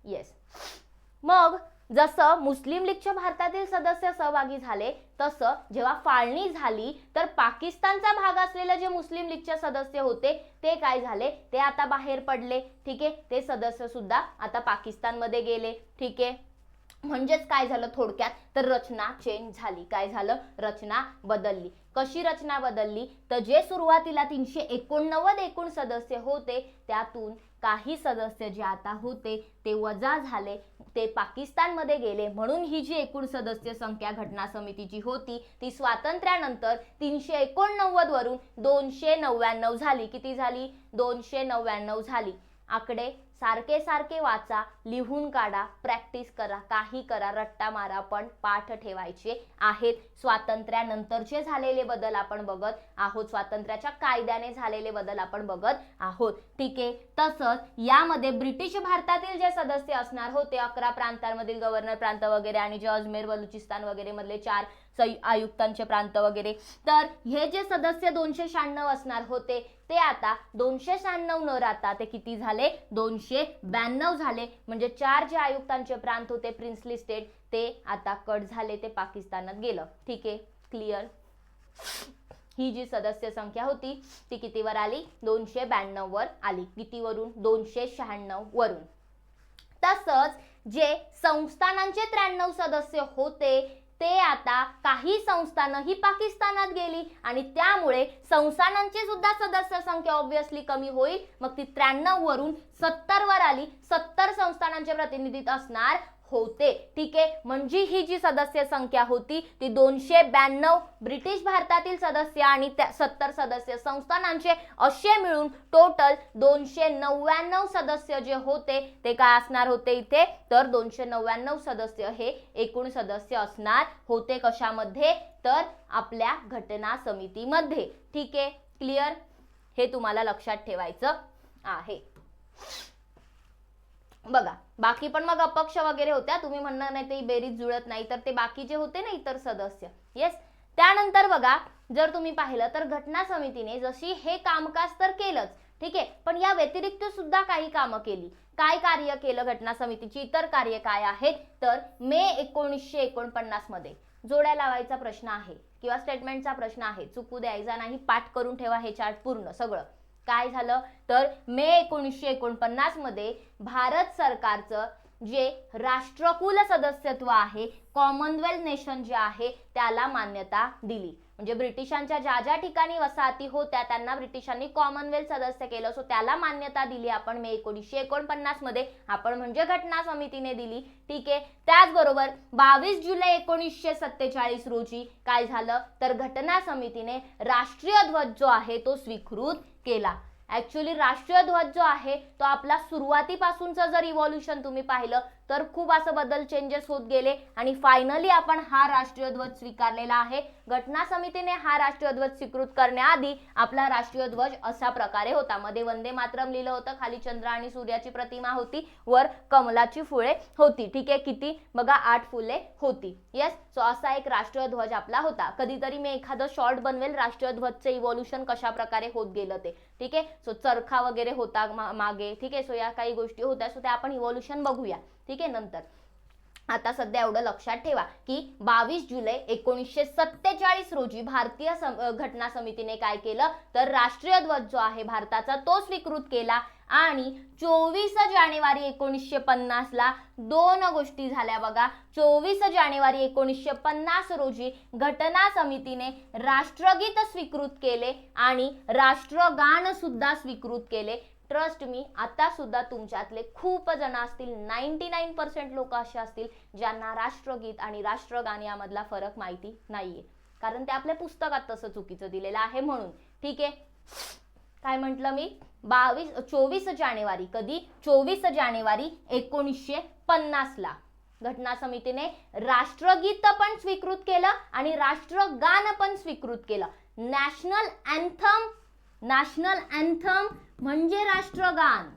येस. मग जसं मुस्लिम लीगच्या भारतातील सदस्य सहभागी झाले, तसं जेव्हा फाळणी झाली तर पाकिस्तानचा भाग असलेले जे मुस्लिम लीगचे सदस्य होते ते काय झाले? ते आता बाहेर पडले. ठीक आहे. ते सदस्य सुद्धा आता पाकिस्तानमध्ये गेले. ठीक आहे. म्हणजेच काय झालं थोडक्यात, तर रचना चेंज झाली. काय झालं? रचना बदलली. कशी रचना बदलली? तर जे सुरुवातीला 389 एकूण सदस्य होते, त्यातून काही सदस्य जे आता होते ते वजा झाले, ते पाकिस्तानमध्ये गेले, म्हणून ही जी एकूण सदस्य संख्या घटना समितीची होती ती स्वातंत्र्यानंतर 389 वरून 299 झाली. किती झाली? 299 झाली. आकडे सारखे सारखे वाचा, लिहून काढा, प्रॅक्टिस करा, काही करा, रट्टा मारा, पण पाठ ठेवायचे आहेत. स्वातंत्र्यानंतरचे झालेले बदल आपण बघत आहोत, स्वातंत्र्याच्या कायद्याने झालेले बदल आपण बघत आहोत. ठीक आहे. तसंच यामध्ये ब्रिटिश भारतातील जे सदस्य असणार होते, 11 प्रांतांमधील गव्हर्नर प्रांत वगैरे आणि जे अजमेर बलुचिस्तान वगैरे मधले 4 आयुक्तांचे प्रांत वगैरे, तर हे जे सदस्य 296 असणार होते ते आता 296 न राहता ते किती झाले? 292 झाले. म्हणजे 4 जे आयुक्तांचे प्रांत होते प्रिन्सली स्टेट ते आता कट झाले, ते पाकिस्तानात गेलं. ठीक आहे, क्लिअर. ही जी सदस्य संख्या होती ती कितीवर आली? 292 वर आली. कितीवरून? 296 वरून. तसंच जे संस्थानांचे 93 सदस्य होते ते आता काही संस्थानं ही पाकिस्तानात गेली आणि त्यामुळे संस्थानांची सुद्धा सदस्य संख्या ऑब्विसली कमी होईल. मग ती 93 वरून 70 वर आली. 70 संस्थानांचे प्रतिनिधित्व असणार होते. ठीक आहे. म्हणजे ही जी सदस्य संख्या होती ती 292 ब्रिटिश भारतातील सदस्य आणि 70 सदस्य संस्थानांचे असे मिळून टोटल 299 सदस्य जे होते ते काय असणार होते इथे? तर 299 सदस्य हे एकूण सदस्य असणार होते. कशामध्ये? तर आपल्या घटना समितीमध्ये. ठीक आहे, क्लिअर. हे तुम्हाला लक्षात ठेवायचं आहे. बघा, बाकी पण मग अपक्ष वगैरे होत्या, तुम्ही म्हणणार नाही ते बेरीज जुळत नाही, तर ते बाकी जे होते ना इतर सदस्य. येस. त्यानंतर बघा, जर तुम्ही पाहिलं तर घटना समितीने जशी हे कामकाज तर केलंच, ठीक आहे, पण या व्यतिरिक्त सुद्धा काही कामं केली. काय कार्य केलं घटना समितीची? इतर कार्य काय आहेत? तर मे 1949 मध्ये जोड्या लावायचा प्रश्न आहे किंवा स्टेटमेंटचा प्रश्न आहे, चुकू द्यायचा नाही, पाठ करून ठेवा हे चार्ट पूर्ण सगळं. काय झालं? तर मे 1949 मध्ये भारत सरकारचं जे राष्ट्रकुल सदस्यत्व आहे, कॉमनवेल्थ नेशन जे आहे त्याला मान्यता दिली. म्हणजे ब्रिटिशांच्या ज्या ज्या ठिकाणी वसाहती होत्या त्यांना ब्रिटिशांनी कॉमनवेल्थ सदस्य केलं, सो त्याला मान्यता दिली आपण मे 1949 मध्ये. आपण म्हणजे घटना समितीने दिली. ठीक आहे. त्याचबरोबर 22 जुलै 1947 रोजी काय झालं? तर घटना समितीने राष्ट्रीय ध्वज जो आहे तो स्वीकृत केला. ऍक्च्युअली राष्ट्रीय ध्वज जो आहे तो आपला सुरुवातीपासूनचं जर इव्हॉल्युशन तुम्ही पाहिलं तर खूप असं बदल चेंजेस होत गेले आणि फायनली आपण हा राष्ट्रीय ध्वज स्वीकारलेला आहे. घटना समितीने हा राष्ट्रीय ध्वज स्वीकृत करण्याआधी आपला राष्ट्रीय ध्वज अशा प्रकारे होता. मध्ये वंदे मातरम लिहिलं होतं, खाली चंद्र आणि सूर्याची प्रतिमा होती, वर कमलाची फुले होती. ठीक आहे. किती? बघा 8 फुले होती. येस. सो असा एक राष्ट्रीय ध्वज आपला होता. कधीतरी मी एखादं शॉर्ट बनवेल राष्ट्रीय ध्वजचे इव्हॉल्युशन कशा प्रकारे होत गेलं ते. ठीक आहे. सो चरखा वगैरे होता मागे. ठीक आहे. सो या काही गोष्टी होत्या, सो त्या आपण इव्हॉल्युशन बघूया. ठीक आहे. नंतर आता सध्या एवढं लक्षात ठेवा की 22 जुलै 1947 रोजी भारतीय घटना समितीने काय केलं? तर राष्ट्रीय ध्वज जो आहे भारताचा तो स्वीकृत केला आणि 24 जानेवारी 1950 ला 2 गोष्टी झाल्या बघा. 24 जानेवारी 1950 रोजी घटना समितीने राष्ट्रगीत स्वीकृत केले आणि राष्ट्रगान सुद्धा स्वीकृत केले. ट्रस्ट मी, आता सुद्धा तुमच्यातले खूप जण असतील, 99% लोक असे असतील ज्यांना राष्ट्रगीत आणि राष्ट्रगान यामधला फरक माहिती नाहीये, कारण ते आपल्या पुस्तकात तसं चुकीचं दिलेलं आहे म्हणून. ठीक आहे. काय म्हटलं मी? 24 जानेवारी. कधी? 24 जानेवारी 1950 ला घटना समितीने राष्ट्रगीत पण स्वीकृत केलं आणि राष्ट्रगान पण स्वीकृत केलं. नॅशनल अँथम म्हणजे राष्ट्रगान.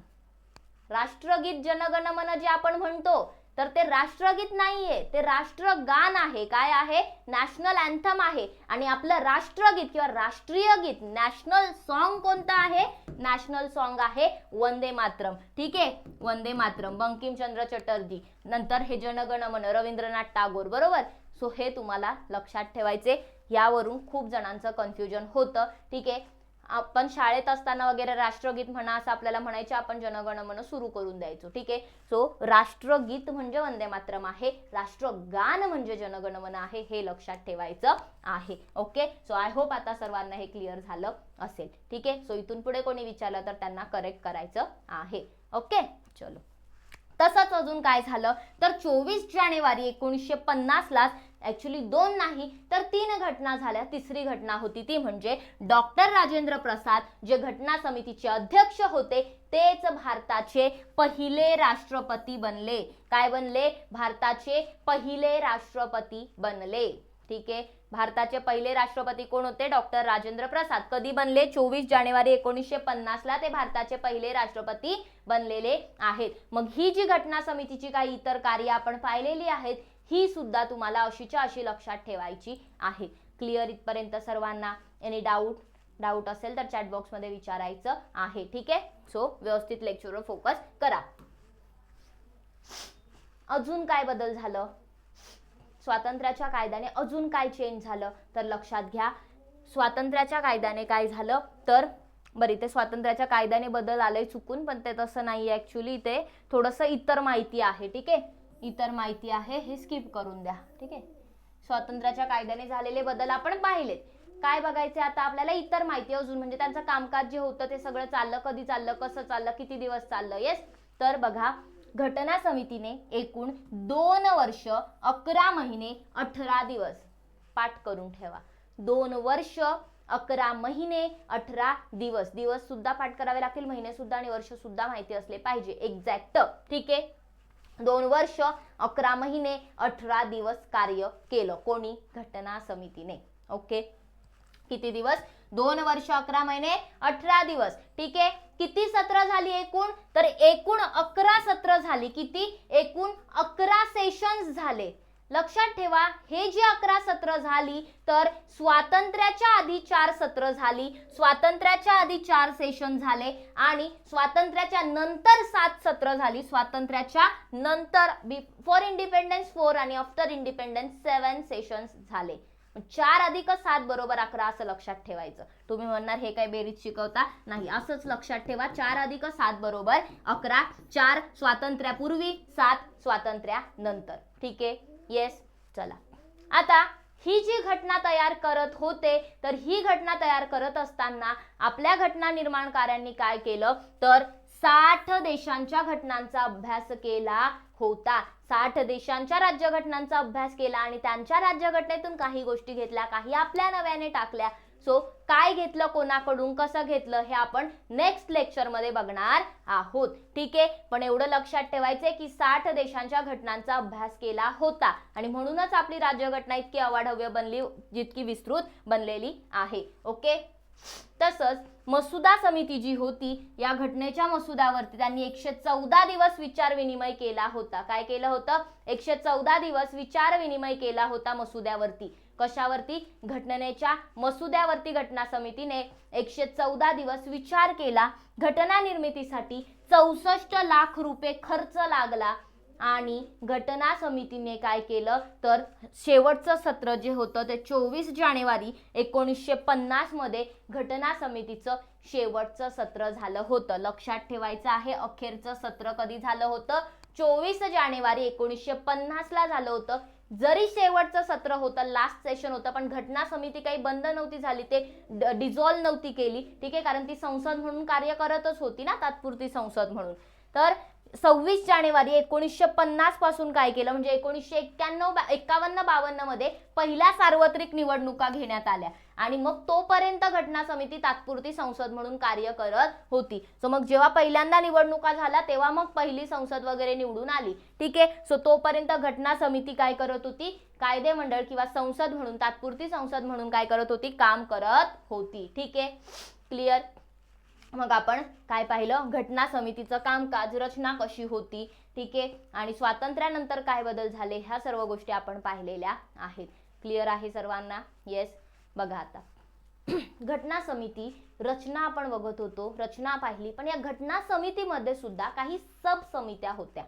राष्ट्रगीत जनगण मन जे आपण म्हणतो तर ते राष्ट्रगीत नाहीये, ते राष्ट्रगान आहे. काय आहे? नॅशनल अँथम आहे. आणि आपलं राष्ट्रगीत किंवा राष्ट्रीय गीत, नॅशनल सॉन्ग कोणतं आहे? नॅशनल सॉन्ग आहे वंदे मातरम. ठीक आहे. वंदे मातरम बंकिमचंद्र चटर्जी. नंतर हे जनगण मन रवींद्रनाथ टागोर. बरोबर. सो हे तुम्हाला लक्षात ठेवायचे. यावरून खूप जणांचं कन्फ्युजन होतं. ठीक आहे. आपण शाळेत असताना वगैरे राष्ट्रगीत म्हणा असं आपल्याला म्हणायचे, आपण जनगण मन सुरू करून द्यायचो. ठीक आहे. सो राष्ट्रगीत म्हणजे वंदे मातरम आहे, राष्ट्रगान म्हणजे जनगण मन आहे, हे लक्षात ठेवायचं आहे. ओके. सो आय होप आता सर्वांना हे क्लिअर झालं असेल. ठीक आहे. सो इथून पुढे कोणी विचारलं तर त्यांना करेक्ट करायचं आहे. ओके चलो. तसंच अजून काय झालं तर 24 जानेवारी 1950 ला ऍक्च्युली 2 नाही तर 3 घटना झाल्या. तिसरी घटना होती ती म्हणजे डॉक्टर राजेंद्र प्रसाद जे घटना समितीचे अध्यक्ष होते तेच भारताचे पहिले राष्ट्रपती बनले. काय बनले? भारताचे पहिले राष्ट्रपती बनले. ठीक आहे. भारताचे पहिले राष्ट्रपती कोण होते? डॉक्टर राजेंद्र प्रसाद. कधी बनले? 24 जानेवारी 1950 ला ते भारताचे पहिले राष्ट्रपती बनलेले आहेत. मग ही जी घटना समितीची काही इतर कार्य आपण पाहिलेली आहेत ही सुद्धा तुम्हाला अशीच्या अशी लक्षात ठेवायची आहे. क्लिअर इथपर्यंत सर्वांना? एनी डाऊट असेल तर चॅट बॉक्स मध्ये विचारायचं आहे. ठीक आहे. सो व्यवस्थित लेक्चरवर फोकस करा. अजून काय बदल झालं? स्वातंत्र्याच्या कायद्याने अजून काय चेंज झालं तर लक्षात घ्या. स्वातंत्र्याच्या कायद्याने काय झालं तर बरं इथे स्वातंत्र्याच्या कायद्याने बदल आले चुकून पण ते तसं नाही. ऍक्च्युली इथे थोडंसं इतर माहिती आहे. ठीक आहे. इतर माहिती आहे हे स्किप करून द्या. ठीक आहे. स्वातंत्र्याच्या कायद्याने झालेले बदल आपण पाहिलेत. काय बघायचे आता आपल्याला? इतर माहिती अजून म्हणजे त्यांचं कामकाज जे होतं ते सगळं चाललं, कधी चाललं, कसं चाललं, किती दिवस चाललं. येस. तर बघा घटना समितीने एकूण 2 वर्ष 11 महिने 18 दिवस पाठ करून ठेवा. 2 वर्ष 11 महिने 18 दिवस. दिवस सुद्धा पाठ करावे लागतील, महिने सुद्धा आणि वर्ष सुद्धा माहिती असले पाहिजे एक्झॅक्ट. ठीक आहे. 2 वर्ष 11 महिने 18 दिवस कार्य केलं. कोणी? घटना समितीने. ओके. किती दिवस? 2 वर्ष 11 महिने 18 दिवस. ठीक आहे. किती सत्र झाली एकूण? तर एकूण 11 सत्र झाली. किती? एकूण 11 सेशन्स झाले. लक्षात ठेवा हे जी 11 सत्र झाली तर स्वातंत्र्याच्या आधी 4 सत्र झाली, स्वातंत्र्याच्या आधी 4 सेशन झाले आणि स्वातंत्र्याच्या नंतर 7 सत्र झाली. स्वातंत्र्याच्या नंतर बिफोर इंडिपेंडन्स 4 आणि आफ्टर इंडिपेंडन्स 7 सेशन्स झाले. 4 अधिक 7 बरोबर 11 असं लक्षात ठेवायचं. तुम्ही म्हणणार हे काय बेरीज शिकवता? नाही, असंच लक्षात ठेवा. 4 अधिक 7 बरोबर 11. 4 स्वातंत्र्यापूर्वी, 7 स्वातंत्र्यानंतर. ठीक आहे. येस. चला आता ही जी घटना तयार करत होते तर ही घटना तयार करत असताना आपल्या घटना निर्माणकारांनी काय केलं तर 60 देशांच्या घटनांचा अभ्यास केला होता. 60 देशांच्या राज्यघटनांचा अभ्यास केला आणि त्यांच्या राज्यघटनेतून काही गोष्टी घेतल्या, काही आपल्या नव्याने टाकल्या. सो काय घेतलं, कोणाकडून, कसं घेतलं हे आपण नेक्स्ट लेक्चर मध्ये बघणार आहोत. ठीक आहे. पण एवढं लक्षात ठेवायचंय की 60 देशांच्या घटनांचा अभ्यास केला होता आणि म्हणूनच आपली राज्यघटना इतकी अवाढव्य बनली, जितकी विस्तृत बनलेली आहे. ओके. तसंच मसुदा समिती जी होती या घटनेच्या मसुद्यावरती त्यांनी 114 दिवस विचार विनिमय केला होता. काय केलं होतं? 114 दिवस विचार विनिमय केला होता मसुद्यावरती. कशावरती? घटनेच्या मसुद्यावरती घटना समितीने 114 दिवस विचार केला. घटना निर्मितीसाठी 64 लाख रुपये खर्च लागला आणि घटना समितीने काय केलं तर शेवटचं सत्र जे होतं ते 24 जानेवारी 1950 मध्ये घटना समितीचं शेवटचं सत्र झालं होतं. लक्षात ठेवायचं आहे अखेरचं सत्र कधी झालं होतं? 24 जानेवारी 1950 ला झालं होतं. जरी शेवटचं सत्र होतं, लास्ट सेशन होतं, पण घटना समिती काही बंद नव्हती झाली, ते डिझॉल्व नव्हती केली. ठीक आहे. कारण ती संसद म्हणून कार्य करतच होती ना, तात्पुरती संसद म्हणून. तर 26 जानेवारी 1950 पासून काय केलं म्हणजे 1951-52 मध्ये पहिल्या सार्वत्रिक निवडणुका घेण्यात आल्या आणि मग तोपर्यंत घटना समिती तात्पुरती संसद म्हणून कार्य करत होती. सो मग जेव्हा पहिल्यांदा निवडणुका झाल्या तेव्हा मग पहिली संसद वगैरे निवडून आली. ठीक आहे. सो तोपर्यंत घटना समिती काय करत होती? कायदे मंडळ किंवा संसद म्हणून, तात्पुरती संसद म्हणून काय करत होती? काम करत होती. ठीक आहे. क्लिअर. मग आपण काय पाहिलं? घटना समितीचं कामकाज, रचना कशी होती. ठीक आहे. आणि स्वातंत्र्यानंतर काय बदल झाले ह्या सर्व गोष्टी आपण पाहिलेल्या आहेत. क्लिअर आहे सर्वांना? येस. बघा आता घटना समिती रचना आपण बघत होतो, रचना पाहिली, पण या घटना समितीमध्ये सुद्धा काही सब समित्या होत्या.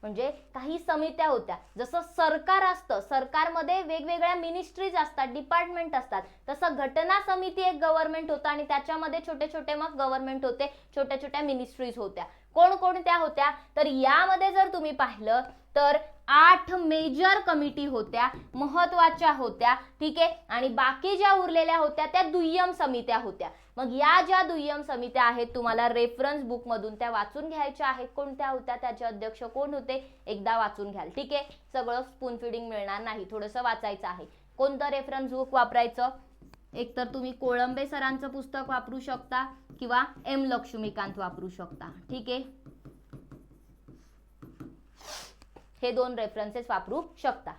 म्हणजे काही समित्या होत्या. जसं सरकार असतं, सरकारमध्ये वेगवेगळ्या मिनिस्ट्रीज असतात, डिपार्टमेंट असतात, तसं घटना समिती एक गव्हर्नमेंट होतं आणि त्याच्यामध्ये छोटे छोटे मग गव्हर्नमेंट होते, छोट्या छोट्या मिनिस्ट्रीज होत्या. कोणकोणत्या होत्या तर यामध्ये जर तुम्ही पाहिलं तर 8 मेजर कमिटी होत्या, महत्वाच्या होत्या. ठीक आहे. आणि बाकी ज्या उरलेल्या होत्या त्या दुय्यम समित्या होत्या. मग या ज्या दुय्यम समित्या आहेत तुम्हाला रेफरन्स बुक मधून त्या वाचून घ्यायच्या आहेत. कोणत्या होत्या, त्याचे अध्यक्ष कोण होते, एकदा वाचून घ्याल. ठीक आहे, सगळं स्पून फिडिंग मिळणार नाही, थोडंसं वाचायचं आहे. कोणतं रेफरन्स बुक वापरायचं, एकतर तुम्ही कोळंबे सरांचं पुस्तक वापरू शकता किंवा एम लक्ष्मीकांत वापरू शकता. ठीक आहे, हे दोन रेफरन्सेस वापरू शकता.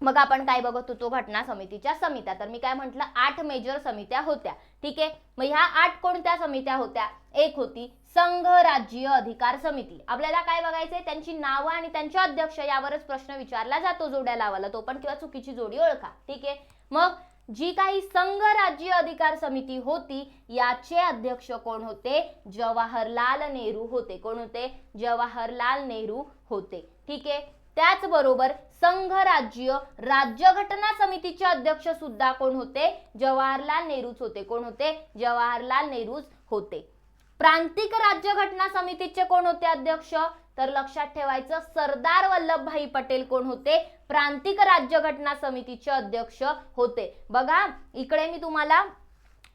मग आपण काय बघत होतो, घटना समितीच्या समित्या. तर मी काय म्हटलं, 8 मेजर समित्या होत्या. ठीक आहे, मग ह्या 8 कोणत्या समित्या होत्या, एक होती संघ राज्य अधिकार समिती. आपल्याला काय बघायचंय, त्यांची नावं आणि त्यांचे अध्यक्ष यावरच प्रश्न विचारला जातो, जोड्या लावायला, तो पण किंवा चुकीची जोडी ओळखा. ठीक आहे, मग जी काही संघ राज्य अधिकार समिती होती याचे अध्यक्ष कोण होते, जवाहरलाल नेहरू होते. कोण होते, जवाहरलाल नेहरू होते. ठीक आहे, त्याचबरोबर संघ राज्य राज्यघटना समितीचे अध्यक्ष सुद्धा कोण होते, जवाहरलाल नेहरूच होते. कोण होते, जवाहरलाल नेहरूच होते. प्रांतिक राज्यघटना समितीचे कोण होते अध्यक्ष, तर लक्षात ठेवायचं सरदार वल्लभभाई पटेल कोण होते, प्रांतिक राज्यघटना समितीचे अध्यक्ष होते. बघा इकडे मी तुम्हाला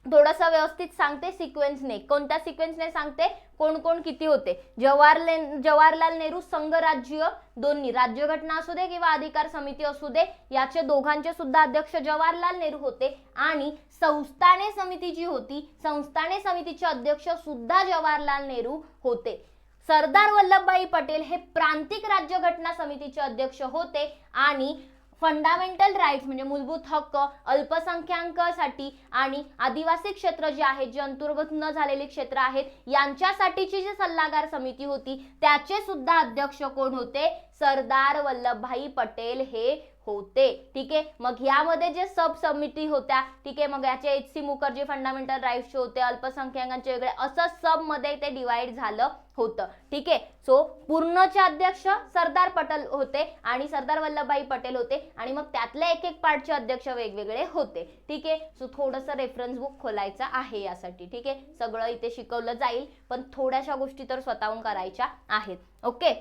थोडंसं व्यवस्थित सांगते सिक्वेन्सने. कोणत्या सिक्वेन्सने सांगते, कोण कोण किती होते. जवाहरलाल नेहरू संघ राज्य दोन्ही, राज्यघटना असू दे किंवा अधिकार समिती असू दे, याचे दोघांचे सुद्धा अध्यक्ष जवाहरलाल नेहरू होते. आणि संस्थाने समिती जी होती, संस्थाने समितीचे अध्यक्ष सुद्धा जवाहरलाल नेहरू होते. सरदार वल्लभभाई पटेल हे प्रांतिक राज्यघटना समितीचे अध्यक्ष होते आणि फंडामेंटल राईट्स म्हणजे मूलभूत हक्क, अल्पसंख्याकांसाठी आणि आदिवासी क्षेत्र जे आहेत, जे अंतर्गत न झालेली क्षेत्र आहेत, यांच्यासाठीची जी सल्लागार समिती होती त्याचे सुद्धा अध्यक्ष कोण होते, सरदार वल्लभभाई पटेल हे होते. ठीक आहे, मग यामध्ये जे सब समिती होत्या, ठीक आहे, मग याचे एच सी मुखर्जी फंडामेंटल राईट्सचे होते, अल्पसंख्याकांचे वेगळे, असं सब मध्ये ते डिवाइड झालं होतं. ठीक आहे, सो पूर्णचे अध्यक्ष सरदार पटेल होते आणि सरदार वल्लभभाई पटेल होते आणि मग त्यातले एक एक पार्टचे अध्यक्ष वेगवेगळे होते. ठीक आहे, सो थोडंसं रेफरन्स बुक खोलायचं आहे यासाठी. ठीक आहे, सगळं इथे शिकवलं जाईल पण थोड्याशा गोष्टी तर स्वतःहून करायच्या आहेत. ओके,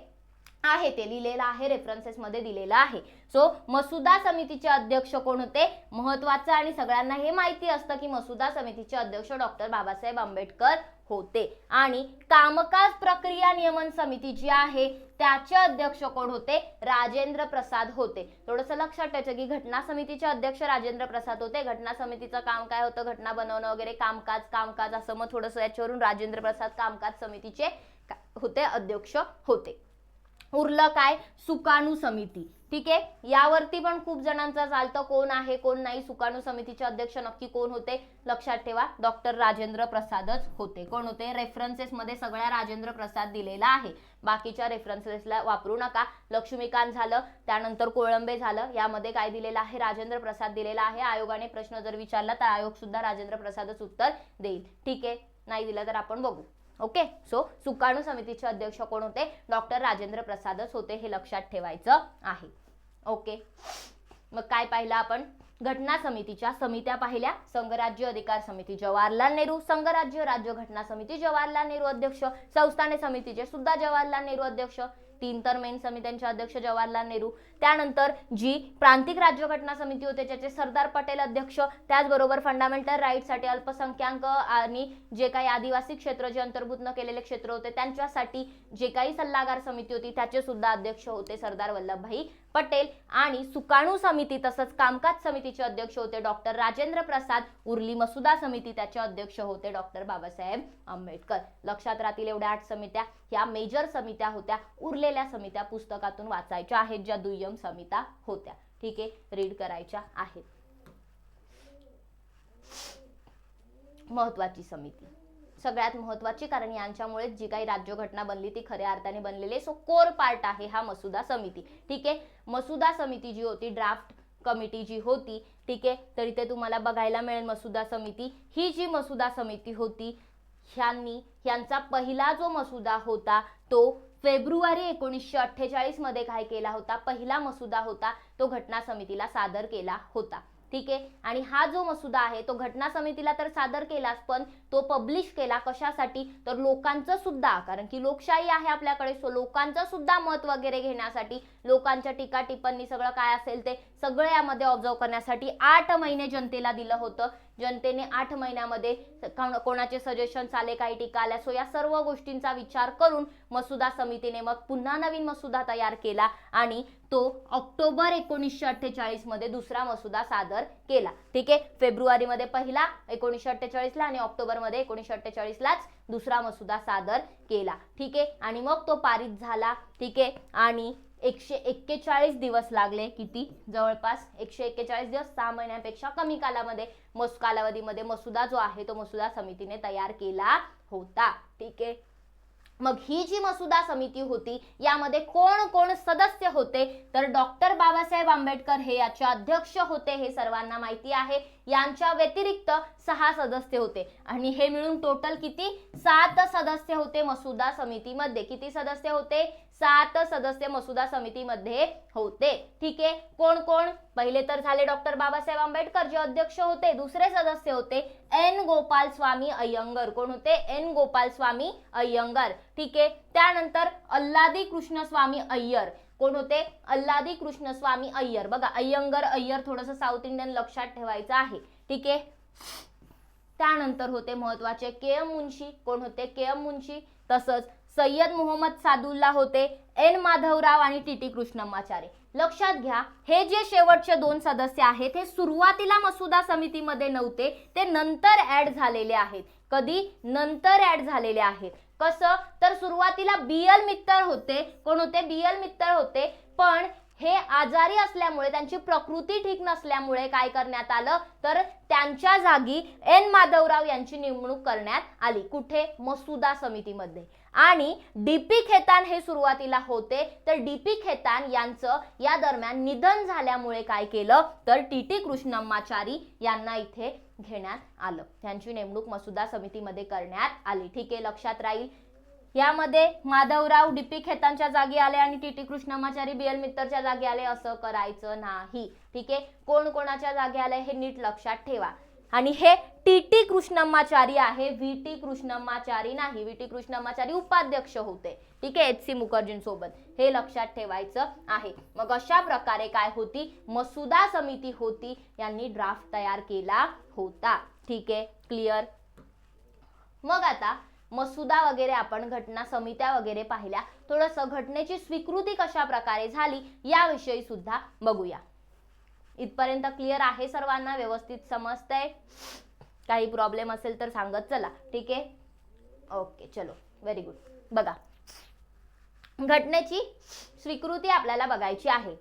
आहे ते लिहिलेलं आहे, रेफरन्सेस मध्ये दिलेलं आहे. सो मसुदा समितीचे अध्यक्ष कोण होते, महत्वाचं आणि सगळ्यांना हे माहिती असतं की मसुदा समितीचे अध्यक्ष डॉक्टर बाबासाहेब आंबेडकर होते. आणि कामकाज प्रक्रिया नियमन समिती जी आहे त्याचे अध्यक्ष कोण होते, राजेंद्र प्रसाद होते. थोडंसं लक्षात ठेवायचं की घटना समितीचे अध्यक्ष राजेंद्र प्रसाद होते. घटना समितीचं काम काय होतं, घटना बनवणं वगैरे, कामकाज असं. मग थोडंसं याच्यावरून राजेंद्र प्रसाद कामकाज समितीचे होते, अध्यक्ष होते. उरलं काय, सुकाणू समिती. ठीक आहे, यावरती पण खूप जणांचं चालतं कोण आहे कोण नाही. सुकाणू समितीचे अध्यक्ष नक्की कोण होते, लक्षात ठेवा डॉक्टर राजेंद्र प्रसादच होते. कोण होते, रेफरन्सेस मध्ये सगळ्या राजेंद्र प्रसाद दिलेला आहे, बाकीच्या रेफरन्सेसला वापरू नका. लक्ष्मीकांत झालं, त्यानंतर कोळंबे झालं, यामध्ये काय दिलेलं आहे, राजेंद्र प्रसाद दिलेला आहे. आयोगाने प्रश्न जर विचारला तर आयोग सुद्धा राजेंद्र प्रसादच उत्तर देईल. ठीक आहे, नाही दिलं तर आपण बघू. ओके, सो सुकाणू समितीचे अध्यक्ष कोण होते, डॉक्टर राजेंद्र प्रसादच होते, हे लक्षात ठेवायचं आहे. ओके, मग काय पाहिलं आपण, घटना समितीच्या समित्या पाहिल्या. संघराज्य अधिकार समिती जवाहरलाल नेहरू, संघराज्य राज्यघटना समिती जवाहरलाल नेहरू अध्यक्ष, संस्थाने समितीचे सुद्धा जवाहरलाल नेहरू अध्यक्ष, 3 तर मेन समित्यांचे अध्यक्ष जवाहरलाल नेहरू. त्यानंतर जी प्रांतिक राज्यघटना समिती होते त्याचे सरदार पटेल अध्यक्ष, त्याचबरोबर फंडामेंटल राईटसाठी अल्पसंख्याक आणि जे काही आदिवासी क्षेत्र जे अंतर्भूत न केलेले क्षेत्र होते त्यांच्यासाठी जे काही सल्लागार समिती होती त्याचे सुद्धा अध्यक्ष होते सरदार वल्लभभाई पटेल. आणि सुकाणू समिती तसंच कामकाज समितीचे अध्यक्ष होते डॉक्टर राजेंद्र प्रसाद. उरली मसुदा समिती, त्याचे अध्यक्ष होते डॉक्टर बाबासाहेब आंबेडकर. लक्षात राहतील एवढ्या 8 समित्या, ह्या मेजर समित्या होत्या. उरलेल्या समित्या पुस्तकातून वाचायच्या आहेत, ज्या दुय्यम समित्या होत्या. ठीक आहे, रीड करायच्या आहेत. महत्वाची समिती, सगळ्यात महत्वाची, कारण यांच्यामुळे जी काही राज्यघटना बनली ती खऱ्या अर्थाने बनलेली. सो कोर पार्ट आहे हा मसुदा समिती. ठीक आहे, मसुदा समिती जी होती, ड्राफ्ट कमिटी जी होती, ठीक आहे, तर इथे तुम्हाला बघायला मिळेल मसुदा समिती. ही जी मसुदा समिती होती यांचा पहिला जो मसुदा होता तो फेब्रुवारी 1948 मध्ये काय केला होता, पहिला मसुदा होता तो घटना समितीला सादर केला होता. ठीक आहे, आणि हा जो मसुदा आहे तो घटना समितीला तर सादर केलाच पण तो पब्लिश केला कशासाठी, तर लोकांचं सुद्धा, कारण की लोकशाही आहे आपल्याकडे, सो लोकांचं सुद्धा मत वगैरे घेण्यासाठी, लोकांच्या टीका टिप्पणी सगळं काय असेल ते सगळं यामध्ये ऑब्झर्व करण्यासाठी 8 महिने जनतेला दिलं होतं. जनतेने 8 महिन्यामध्ये कोणाचे सजेशन्स आले, काही टीका आल्या, सो या सर्व गोष्टींचा विचार करून मसुदा समितीने मग पुन्हा नवीन मसुदा तयार केला आणि तो ऑक्टोबर 1948 मध्ये दुसरा मसुदा सादर केला. ठीक आहे, फेब्रुवारीमध्ये पहिला 1948 ला आणि ऑक्टोबरमध्ये 1948 लाच दुसरा मसुदा सादर केला. ठीक आहे, आणि मग तो पारित झाला. ठीक आहे, आणि 141 दिवस लागले. किती? जवळपास 141 दिवस, 6 महिन्यांपेक्षा कमी कालावधीमध्ये मसुदा जो आहे तो मसुदा समितीने तयार केला होता. ठीक आहे, मग ही जी मसुदा समिती होती यामध्ये कोण कोण सदस्य होते, तर डॉक्टर बाबासाहेब आंबेडकर हे याचे अध्यक्ष होते, हे सर्वांना माहिती आहे. यांच्या व्यतिरिक्त 6 सदस्य होते आणि हे मिळून टोटल किती? 7 सदस्य होते मसुदा समितीमध्ये. किती सदस्य होते? 7 सदस्य मसुदा समितीमध्ये होते. ठीक आहे, कोण कोण? पहिले तर झाले डॉक्टर बाबासाहेब आंबेडकर जे अध्यक्ष होते. दुसरे सदस्य होते एन गोपालस्वामी अय्यंगर. कोण होते? एन गोपालस्वामी अय्यंगर. ठीक आहे, त्यानंतर अल्लादी कृष्णस्वामी अय्यर. कोण होते? अल्लादी कृष्णस्वामी अय्यर. बघा, अय्यंगर अय्यर थोडंसं साऊथ इंडियन लक्षात ठेवायचं आहे. ठीक आहे, त्यानंतर होते महत्वाचे के.एम. मुन्शी. कोण होते? के.एम. मुन्शी. तसंच सय्यद मोहम्मद सादुल्ला होते, एन माधवराव आणि टी.टी. कृष्णमाचारी. लक्षात घ्या, हे जे शेवटचे 2 सदस्य आहेत हे सुरुवातीला मसुदा समितीमध्ये नव्हते, ते नंतर ऍड झालेले आहेत. कधी? नंतर ऍड झालेले आहेत. कसं? तर सुरुवातीला बी.एल. मित्तल होते. कोण होते? बी.एल. मित्तल होते, पण हे आजारी असल्यामुळे, त्यांची प्रकृती ठीक नसल्यामुळे काय करण्यात आलं, तर त्यांच्या जागी एन माधवराव यांची नेमणूक करण्यात आली. कुठे? मसुदा समितीमध्ये. आणि डी.पी. खेतान हे सुरुवातीला होते, तर डी.पी. खेतान यांचं या दरम्यान निधन झाल्यामुळे काय केलं, तर टी.टी. कृष्णमाचारी यांना इथे घेण्यात आलं. त्यांची नेमणूक मसुदा समितीमध्ये करण्यात आली. ठीक आहे, लक्षात राहील. यामध्ये माधवराव डी.पी. खेतानच्या जागी आले आणि टी.टी. कृष्णमाचारी बी.एल. मित्तरच्या जागी आले, असं करायचं नाही. ठीक आहे, कोण कोणाच्या जागी आले हे नीट लक्षात ठेवा. आणि हे टी.टी. कृष्णमाचारी आहे, व्ही.टी. कृष्णमाचारी नाही. व्ही.टी. कृष्णमाचारी उपाध्यक्ष होते. ठीक आहे, एच.सी. मुखर्जींसोबत. हे लक्षात ठेवायचं आहे. मग अशा प्रकारे काय होती? मसुदा समिती होती, यांनी ड्राफ्ट तयार केला होता. ठीक आहे, क्लिअर. मग आता मसुदा वगैरे आपण घटना समित्या वगैरे पाहिल्या, थोडंसं घटनेची स्वीकृती कशा प्रकारे झाली याविषयी सुद्धा बघूया. इथपर्यंत क्लिअर आहे सर्वांना? व्यवस्थित समजतंय? काही प्रॉब्लेम असेल तर सांगत चला. ठीक आहे, ओके, चलो, व्हेरी गुड. बघा, घटनेची स्वीकृती आपल्याला बघायची आहे.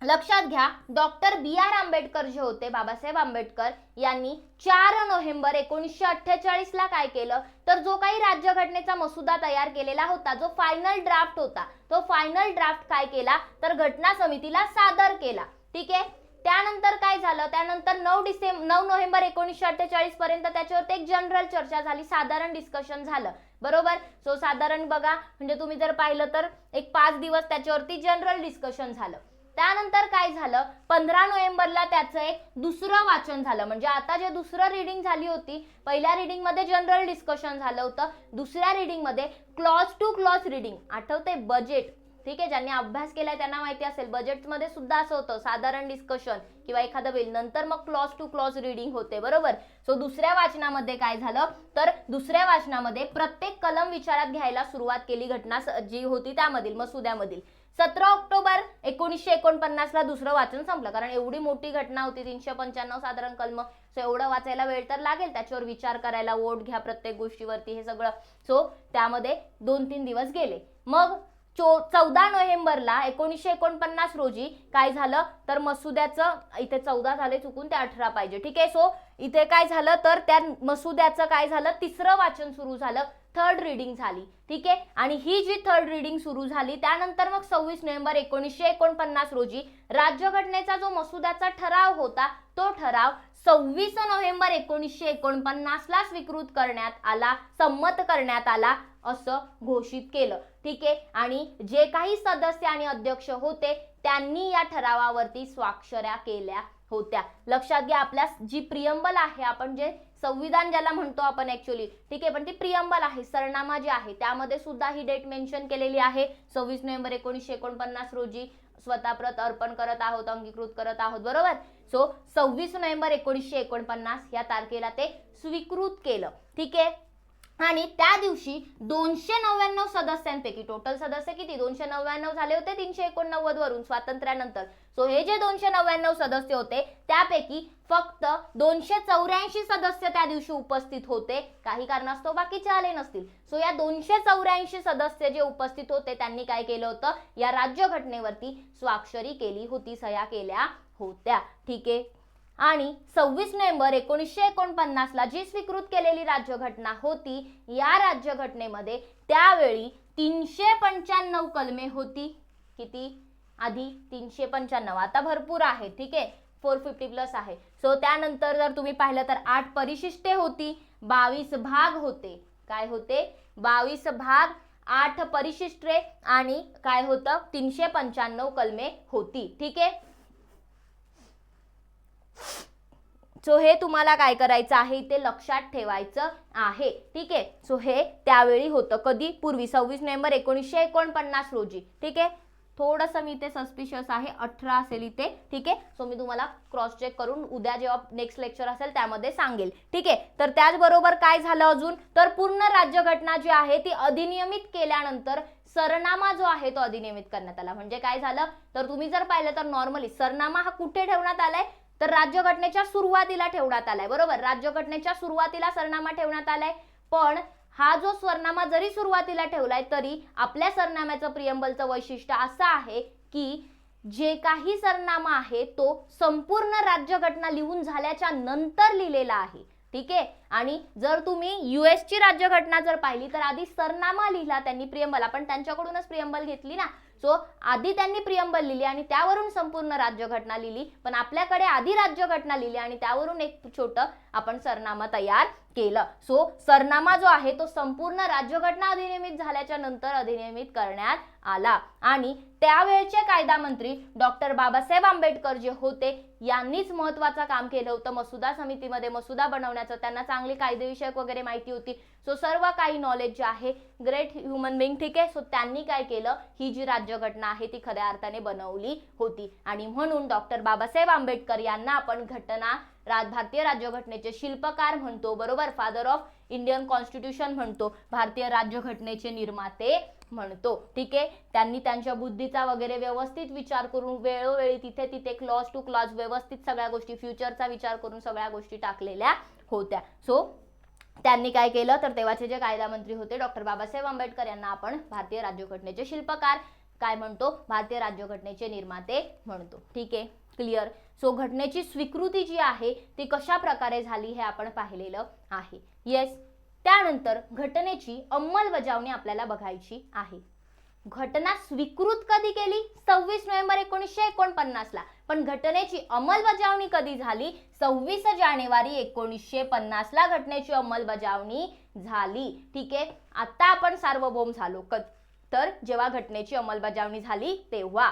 लक्षात घ्या, डॉक्टर बी.आर. आंबेडकर जे होते, बाबासाहेब आंबेडकर यांनी 4 नोव्हेंबर 1948 ला काय केलं, तर जो काही राज्यघटनेचा मसुदा तयार केलेला होता, जो फायनल ड्राफ्ट होता, तो फायनल ड्राफ्ट काय केला, तर घटना समितीला सादर केला. ठीक आहे, त्यानंतर काय झालं, त्यानंतर 9 नोव्हेंबर 1948 पर्यंत त्याच्यावरती एक जनरल चर्चा झाली, साधारण डिस्कशन झालं. बरोबर. सो साधारण बघा, म्हणजे तुम्ही जर पाहिलं तर एक 5 दिवस त्याच्यावरती जनरल डिस्कशन झालं. त्यानंतर काय झालं, 15 नोव्हेंबरला त्याचं एक दुसरं वाचन झालं. म्हणजे आता जे दुसरं रीडिंग झाली होती, पहिल्या रीडिंग मध्ये जनरल डिस्कशन झालं होतं, दुसऱ्या रीडिंग मध्ये क्लॉज टू क्लॉज रीडिंग. आठवते? बजेट. ठीक आहे, ज्यांनी अभ्यास केलाय त्यांना माहिती असेल, बजेटमध्ये सुद्धा असं होतं, साधारण डिस्कशन किंवा एखादं बिल, नंतर मग क्लॉज टू क्लॉज रीडिंग होते. बरोबर. सो दुसऱ्या वाचनामध्ये काय झालं, तर दुसऱ्या वाचनामध्ये प्रत्येक कलम विचारात घ्यायला सुरुवात केली. घटना जी होती त्यामधील, मसुद्यामधील 17 ऑक्टोबर 1949 ला दुसरं वाचन संपलं. कारण एवढी मोठी घटना होती, 395 साधारण कलम, सो एवढं वाचायला वेळ तर लागेल, त्याच्यावर विचार करायला, वोट घ्या प्रत्येक गोष्टीवरती, हे सगळं. सो त्यामध्ये 2-3 दिवस गेले. मग 14 नोव्हेंबरला 1949 रोजी काय झालं, तर मसुद्याचं, इथे 14 झाले चुकून, ते 18 पाहिजे. ठीक आहे, सो इथे काय झालं, तर त्या मसुद्याचं काय झालं, तिसरं वाचन सुरू झालं, थर्ड रीडिंग झाली. ठीक आहे, आणि ही जी थर्ड रीडिंग सुरू झाली त्यानंतर मग 26 नोव्हेंबर 1949 रोजी राज्यघटनेचा जो मसुद्याचा ठराव होता, तो ठराव 26 नोव्हेंबर 1949 ला स्वीकृत करण्यात आला, संमत करण्यात आला, असं घोषित केलं. ठीक आहे, आणि जे काही सदस्य आणि अध्यक्ष होते त्यांनी या ठरावावरती स्वाक्षऱ्या केल्या होत्या. लक्षात घ्या, आपल्या जी प्रियंबल आहे, आपण जे संविधान ज्याला म्हणतो आपण ऍक्च्युअली, ठीक आहे, पण ती प्रियंबल आहे, सरनामा जे आहे त्यामध्ये सुद्धा ही डेट मेन्शन केलेली आहे. 26 नोव्हेंबर 1949 रोजी स्वतःप्रत अर्पण करत आहोत, अंगीकृत करत आहोत, बरोबर. सो 26 नोव्हेंबर 1949 या तारखेला ते स्वीकृत केलं, ठीक आहे. आणि त्या दिवशी 299 सदस्यांपैकी, टोटल सदस्य किती 299 झाले होते 389 वरून स्वातंत्र्यानंतर. सो हे जे 299 सदस्य होते त्यापैकी फक्त 284 सदस्य त्या दिवशी उपस्थित होते, काही कारणास्तव बाकीचे आले नसतील. सो या 284 सदस्य जे उपस्थित होते त्यांनी काय केलं होतं, या राज्यघटनेवरती स्वाक्षरी केली होती, सह्या केल्या होत्या, ठीक आहे. आणि 26 नोव्हेंबर 1949 ला जी स्वीकृत केलेली राज्यघटना होती, या राज्यघटनेमध्ये त्यावेळी 395 कलमे होती. किती? आधी 395, आता भरपूर आहे, ठीक आहे, 450 प्लस आहे. सो त्यानंतर जर तुम्ही पाहिलं तर 8 परिशिष्टे होती, 22 भाग होते. काय होते? 22 भाग, 8 परिशिष्टे आणि काय होतं 395 कलमे होती, ठीक आहे. सो हे तुम्हाला काय करायचं आहे, ते लक्षात ठेवायचं आहे, ठीक आहे. सो हे त्यावेळी होतं, कधी? पूर्वी 26 नोव्हेंबर 1949 रोजी, ठीक आहे. थोडंसं मी इथे सस्पिशियस आहे, 18 असेल इथे, ठीक आहे. सो मी तुम्हाला क्रॉस चेक करून उद्या जेव्हा नेक्स्ट लेक्चर असेल त्यामध्ये सांगेल, ठीक आहे. तर त्याचबरोबर काय झालं अजून, तर पूर्ण राज्यघटना जी आहे ती अधिनियमित केल्यानंतर सरनामा जो आहे तो अधिनियमित करण्यात आला. म्हणजे काय झालं, तर तुम्ही जर पाहिलं तर नॉर्मली सरनामा हा कुठे ठेवण्यात आलाय, तर राज्यघटनेच्या सुरुवातीला ठेवण्यात आलाय, बरोबर. राज्यघटनेच्या सुरुवातीला सरनामा ठेवण्यात आलाय, पण हा जो सरनामा जरी सुरुवातीला ठेवलाय तरी आपल्या सरनाम्याचं प्रियंबलचं वैशिष्ट्य असं आहे की जे काही सरनामा आहे तो संपूर्ण राज्यघटना लिहून झाल्याच्या नंतर लिहिलेला आहे, ठीक आहे. आणि जर तुम्ही US ची राज्यघटना जर पाहिली तर आधी सरनामा लिहिला त्यांनी, प्रियंबल आपण त्यांच्याकडूनच प्रियंबल घेतली ना. सो आधी त्यांनी प्रियंबल लिहिली आणि त्यावरून संपूर्ण राज्यघटना लिहिली, पण आपल्याकडे आधी राज्यघटना लिहिली आणि त्यावरून एक छोटं आपण सरनामा तयार केलं. सो सरनामा जो आहे तो संपूर्ण राज्यघटना अधिनियमित झाल्याच्या नंतर अधिनियमित करण्यात आला. आणि त्यावेळचे कायदा मंत्री डॉक्टर बाबासाहेब आंबेडकर जे होते यांनीच महत्त्वाचं काम केलं होतं. मसुदा समितीमध्ये मसुदा बनवण्याचं, त्यांना चांगली कायदेविषयक वगैरे माहिती होती. सो सर्व काही नॉलेज जे आहे, ग्रेट ह्युमन बिंग, ठीक आहे. सो त्यांनी काय केलं, ही जी राज्यघटना आहे ती खऱ्या अर्थाने बनवली होती. आणि म्हणून डॉक्टर बाबासाहेब आंबेडकर यांना आपण भारतीय राज्यघटनेचे शिल्पकार म्हणतो, बरोबर. फादर ऑफ इंडियन कॉन्स्टिट्यूशन म्हणतो, भारतीय राज्यघटनेचे निर्माते म्हणतो, ठीक आहे. त्यांनी त्यांच्या बुद्धीचा वगैरे व्यवस्थित विचार करून वेळोवेळी तिथे तिथे क्लॉज टू क्लॉज व्यवस्थित सगळ्या गोष्टी, फ्युचरचा विचार करून सगळ्या गोष्टी टाकलेल्या होत्या. सो त्यांनी काय केलं, तर तेव्हाचे जे कायदा मंत्री होते डॉक्टर बाबासाहेब आंबेडकर यांना आपण भारतीय राज्यघटनेचे शिल्पकार काय म्हणतो, भारतीय राज्यघटनेचे निर्माते म्हणतो, ठीक आहे. क्लिअर. सो घटनेची स्वीकृती जी आहे ती कशा प्रकारे झाली हे आपण पाहिलेलं आहे. येस. त्यानंतर घटनेची अंमलबजावणी आपल्याला बघायची आहे. घटना स्वीकृत कधी केली, 26 नोव्हेंबर 1949 ला, पण घटनेची अंमलबजावणी कधी झाली, 26 जानेवारी 1950 ला घटनेची अंमलबजावणी झाली, ठीक आहे. आता आपण सार्वभौम झालो, तर जेव्हा घटनेची अंमलबजावणी झाली तेव्हा.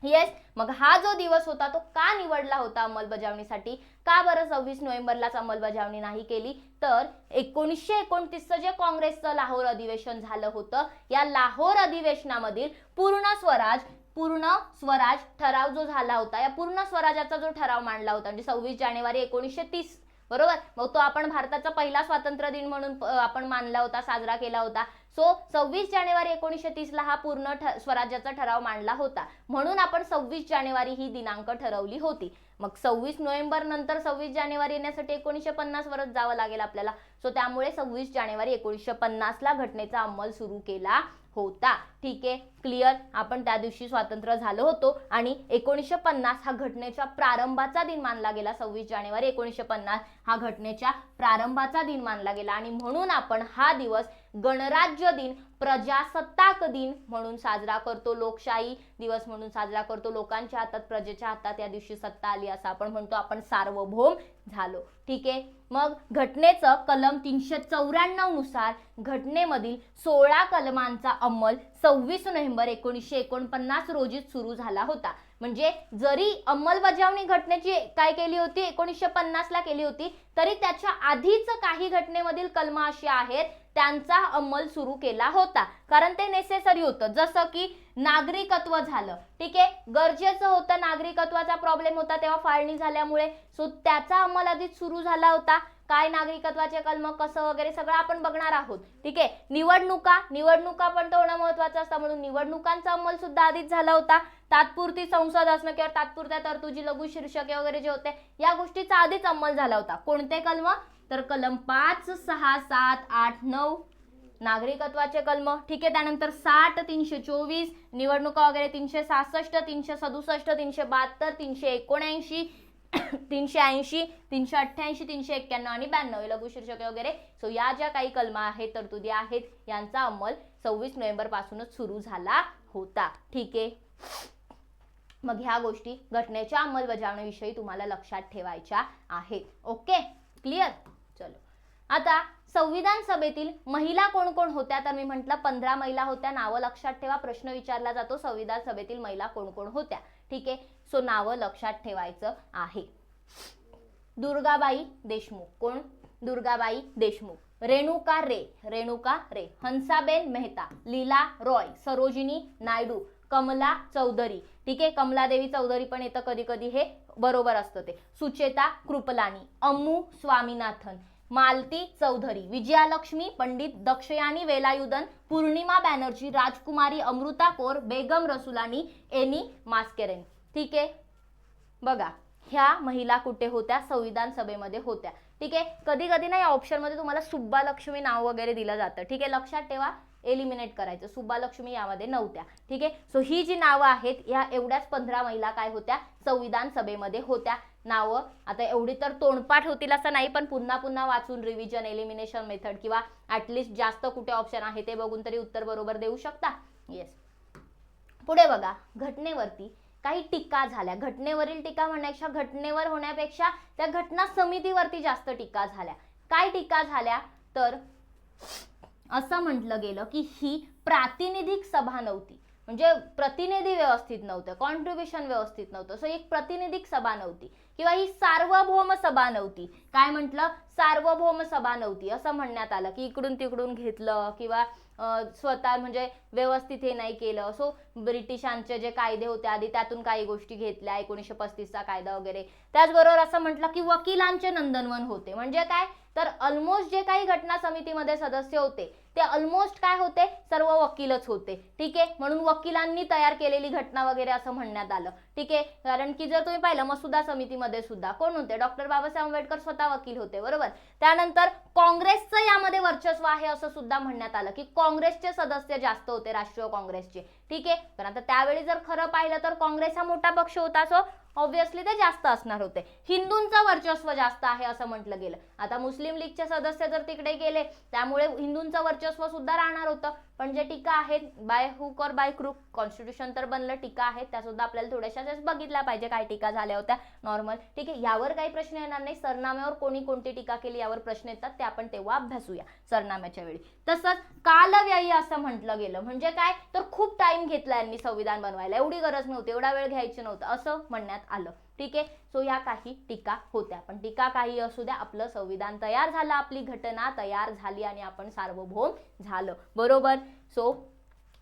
येस. मग हा जो दिवस होता तो का निवडला होता अंमलबजावणीसाठी, का बरं 26 नोव्हेंबरलाच अंमलबजावणी नाही केली, तर 1929 जे काँग्रेसचं लाहोर अधिवेशन झालं होतं, या लाहोर अधिवेशनामधील पूर्ण स्वराज ठराव जो झाला होता, या पूर्ण स्वराजाचा जो ठराव मांडला होता, म्हणजे 26 जानेवारी 1930, बरोबर. मग तो आपण भारताचा पहिला स्वातंत्र्य दिन म्हणून आपण मानला होता, साजरा केला होता. सो 26 जानेवारी 1930 ला हा पूर्ण स्वराज्याचा ठराव मांडला होता, म्हणून आपण 26 जानेवारी ही दिनांक ठरवली होती. मग 26 नोव्हेंबर नंतर 26 जानेवारी येण्यासाठी 1950 वरच जावं लागेल आपल्याला. सो त्यामुळे 26 जानेवारी 1950 ला घटनेचा अंमल सुरू केला होता, ठीक आहे. क्लिअर. आपण त्या दिवशी स्वातंत्र्य झालो होतो आणि 1950 हा घटनेच्या प्रारंभाचा दिन मानला गेला. 26 जानेवारी 1950 हा घटनेच्या प्रारंभाचा दिन मानला गेला आणि म्हणून आपण हा दिवस गणराज्य दिन, प्रजासत्ताक दिन म्हणून साजरा करतो, लोकशाही दिवस म्हणून साजरा करतो. लोकांच्या हातात, प्रजेच्या हातात या दिवशी सत्ता आली असं आपण म्हणतो, आपण सार्वभौम झालो, ठीक आहे. मग घटनेचं कलम 394 नुसार घटनेमधील 16 कलमांचा अंमल 26 नोव्हेंबर नोव्हेंबर 1949 रोजी सुरू झाला होता. म्हणजे जरी अंमलबजावणी घटनेची काय केली होती 1950 ला केली होती, तरी त्याच्या आधीच काही घटनेमधील कलम अशी आहेत त्यांचा अंमल सुरू केला होता, कारण ते नेसेसरी होतं. जसं की नागरिकत्व झालं, ठीक आहे, गरजेचं होतं, नागरिकत्वाचा प्रॉब्लेम होता तेव्हा फाळणी झाल्यामुळे, सो त्याचा अंमल आधीच सुरू झाला होता. काय नागरिकत्वाचे कलम कसं वगैरे सगळं आपण बघणार आहोत, ठीक आहे. निवडणुका पण होणं महत्वाचं असतं, म्हणून निवडणुकांचा अंमल सुद्धा आधीच झाला होता. तात्पुरती संसद असणं किंवा तात्पुरत्या तरतुदी, लघु शीर्षके वगैरे जे होते या गोष्टीचा आधीच अंमल झाला होता. कोणते कलम? तर कलम 5, 6, 7, 8, 9 नागरिकत्वाचे कलम, ठीक आहे. त्यानंतर 60, 324 निवडणुका वगैरे, 366, 367, 372, 379, 380, 388, 391 आणि 92 लघु शीर्षके वगैरे. सो या ज्या काही कलम आहेत, तरतुदी आहेत, यांचा अंमल 26 नोव्हेंबर पासूनच सुरू झाला होता, ठीक आहे. मग ह्या गोष्टी घटनेच्या अंमलबजावणीविषयी तुम्हाला लक्षात ठेवायच्या आहेत. Okay, clear? चलो, आता संविधान सभेतील महिला कोण कोण होत्या? तर मी म्हटलं 15 महिला होत्या. नावं लक्षात ठेवा, प्रश्न विचारला जातो संविधान सभेतील महिला कोण कोण होत्या, ठीक आहे. सो नावं लक्षात ठेवायचं आहे. दुर्गाबाई देशमुख. कोण? दुर्गाबाई देशमुख. रेणुका रे, हंसाबेन मेहता, लीला रॉय, सरोजिनी नायडू, कमला चौधरी, ठीक आहे. कमलादेवी चौधरी पण येतं कधी कधी, हे बरोबर असतं ते. सुचेता कृपलानी, अम्मू स्वामीनाथन, मालती चौधरी, विजयालक्ष्मी पंडित, दक्षयानी वेलायुधन, पूर्णिमा बॅनर्जी, राजकुमारी अमृता कौर, बेगम रसुलानी, एनी मास्केरेन, ठीक आहे. बघा, ह्या महिला कुठे होत्या? संविधान सभेमध्ये होत्या, ठीक आहे. कधी कधी ना या ऑप्शन मध्ये तुम्हाला सुब्बालक्ष्मी नाव वगैरे दिलं जातं, ठीक आहे. लक्षात ठेवा, एलिमिनेट करायचं, सुब्बालक्ष्मी यामध्ये नव्हत्या, ठीक आहे. सो ही जी नावं आहेत ह्या एवढ्याच 15 महिला काय होत्या? संविधान सभेमध्ये होत्या. नावं आता एवढी तर तोंडपाठ होतील असं नाही, पण पुन्हा पुन्हा वाचून रिव्हिजन, एलिमिनेशन मेथड किंवा ऍटलिस्ट जास्त कुठे ऑप्शन आहे ते बघून तरी उत्तर बरोबर देऊ शकता. येस. पुढे बघा, घटनेवरती काही टीका झाल्या. घटनेवरील टीका म्हणण्यापेक्षा, घटनेवर होण्यापेक्षा त्या घटना समितीवरती जास्त टीका झाल्या. काय टीका झाल्या? तर असं म्हटलं गेलं की ही प्रातिनिधिक सभा नव्हती, म्हणजे प्रतिनिधी व्यवस्थित नव्हतं, कॉन्ट्रीब्युशन व्यवस्थित नव्हतं. सो एक प्रातिनिधिक सभा नव्हती किंवा ही सार्वभौम सभा नव्हती. काय म्हटलं? सार्वभौम सभा नव्हती असं म्हणण्यात आलं, की इकडून तिकडून घेतलं किंवा स्वतः म्हणजे व्यवस्थित हे नाही केलं. सो ब्रिटिशांचे जे कायदे होते आधी त्यातून काही गोष्टी घेतल्या, 1935 चा कायदा वगैरे. त्याचबरोबर असं म्हटलं की वकिलांचे नंदनवन होते. म्हणजे काय? तर ऑलमोस्ट जे काही घटना समितीमध्ये सदस्य होते ते ऑलमोस्ट काय होते? सर्व वकीलच होते, ठीक आहे. म्हणून वकिलांनी तयार केलेली घटना वगैरे असं म्हणण्यात आलं, ठीक आहे. कारण की जर तुम्ही पाहिलं मसुदा समितीमध्ये सुद्धा कोण होते? डॉक्टर बाबासाहेब आंबेडकर स्वतः वकील होते, बरोबर. त्यानंतर काँग्रेसचं यामध्ये वर्चस्व आहे असं सुद्धा म्हणण्यात आलं, की काँग्रेसचे सदस्य जास्त होते, राष्ट्रीय काँग्रेसचे, ठीक आहे. पण आता त्यावेळी जर खरं पाहिलं तर काँग्रेस हा मोठा पक्ष होता, सो ऑब्विसली ते जास्त असणार होते. हिंदूंचं वर्चस्व जास्त आहे असं म्हटलं गेलं. आता मुस्लिम लीगचे सदस्य जर तिकडे गेले त्यामुळे हिंदूंचं वर्चस्व सुद्धा राहणार होतं. पण जे टीका आहेत बाय हुक और बाय क्रूक, कॉन्स्टिट्यूशन तर बनलं, टीका आहेत त्या सुद्धा आपल्याला थोड्याशा बघितल्या पाहिजे काय टीका झाल्या होत्या नॉर्मल, ठीक आहे. यावर काही प्रश्न येणार नाही. सरनाम्यावर कोणी कोणती टीका केली यावर प्रश्न येतात, ते आपण तेव्हा अभ्यासूया सरनाम्याच्या वेळी. तसंच कालव्ययी असं म्हटलं गेलं. म्हणजे काय? तर खूप टाइम घेतला यांनी संविधान बनवायला, एवढी गरज नव्हती, एवढा वेळ घ्यायची नव्हतं असं म्हणण्यात आलं, ठीक आहे. सो या काही टीका होत्या. पण टीका काही असू द्या, आपलं संविधान तयार झालं, आपली घटना तयार झाली आणि आपण सार्वभौम झालं, बरोबर. सो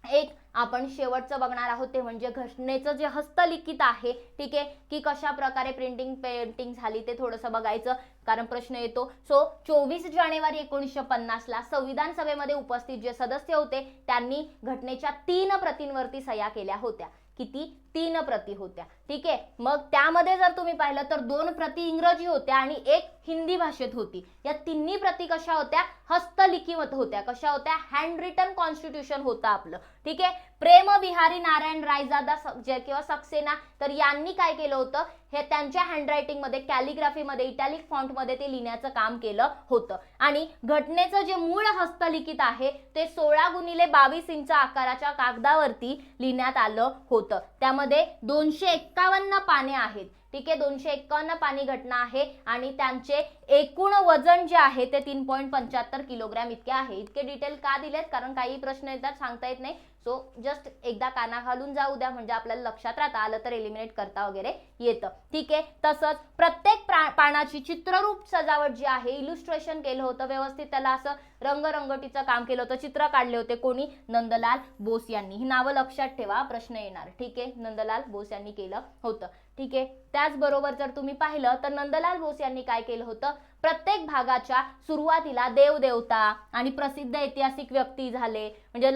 एक आपण शेवटचं बघणार आहोत ते म्हणजे घटनेचं जे हस्तलिखित आहे, ठीक आहे, की कशा प्रकारे प्रिंटिंग पेंटिंग झाली ते थोडंसं बघायचं, कारण प्रश्न येतो. सो 24 जानेवारी 1950 ला संविधान सभेमध्ये उपस्थित जे सदस्य होते त्यांनी घटनेच्या 3 प्रतींवरती सह्या केल्या होत्या. किती? 3 प्रती होत्या, ठीक आहे. मग त्यामध्ये जर तुम्ही पाहिलं तर 2 प्रती इंग्रजी होत्या आणि 1 हिंदी भाषेत होती. या तिन्ही प्रती कशा होत्या? हस्तलिखित होत्या. कशा होत्या? हँड रिटन कॉन्स्टिट्यूशन होतं आपलं, ठीक आहे. प्रेम बिहारी नारायण रायजादा किंवा सक्सेना तर यांनी काय केलं होतं? हे त्यांच्या हँडरायटिंग मध्ये, कॅलिग्राफी मध्ये, इटॅलिक फॉन्ट मध्ये ते लिहिण्याचं काम केलं होतं. आणि घटनेचं जे मूळ हस्तलिखित आहे ते 16x22 इंच आकाराच्या कागदावरती लिहिण्यात आलं होतं. त्यामध्ये 251 पाने आहेत, ठीक आहे. 251 पानी घटना आहे आणि त्यांचे एकूण वजन जे आहे ते 3.75 किलोग्रॅम इतके आहे. इतके डिटेल का दिलेत? कारण काही प्रश्न येतात सांगता येत नाही. सो जस्ट एकदा कानाखालून जाऊ द्या, म्हणजे आपल्याला लक्षात राहतं, आलं तर एलिमिनेट करता वगैरे येतं. ठीक आहे. तसंच प्रत्येक पानाची चित्ररूप सजावट जी आहे, इलुस्ट्रेशन केलं होतं व्यवस्थित, त्याला असं रंगरंगटीचं काम केलं होतं, चित्र काढले होते. कोणी? नंदलाल बोस यांनी. ही नावं लक्षात ठेवा, प्रश्न येणार. ठीक आहे. नंदलाल बोस यांनी केलं होतं. ठीक आहे. त्याचबरोबर जर तुम्ही पाहिलं तर नंदलाल बोस यांनी काय केलं होतं, प्रत्येक भागाच्या सुरुवातीला देवदेवता आणि प्रसिद्ध ऐतिहासिक व्यक्ती झाले, म्हणजे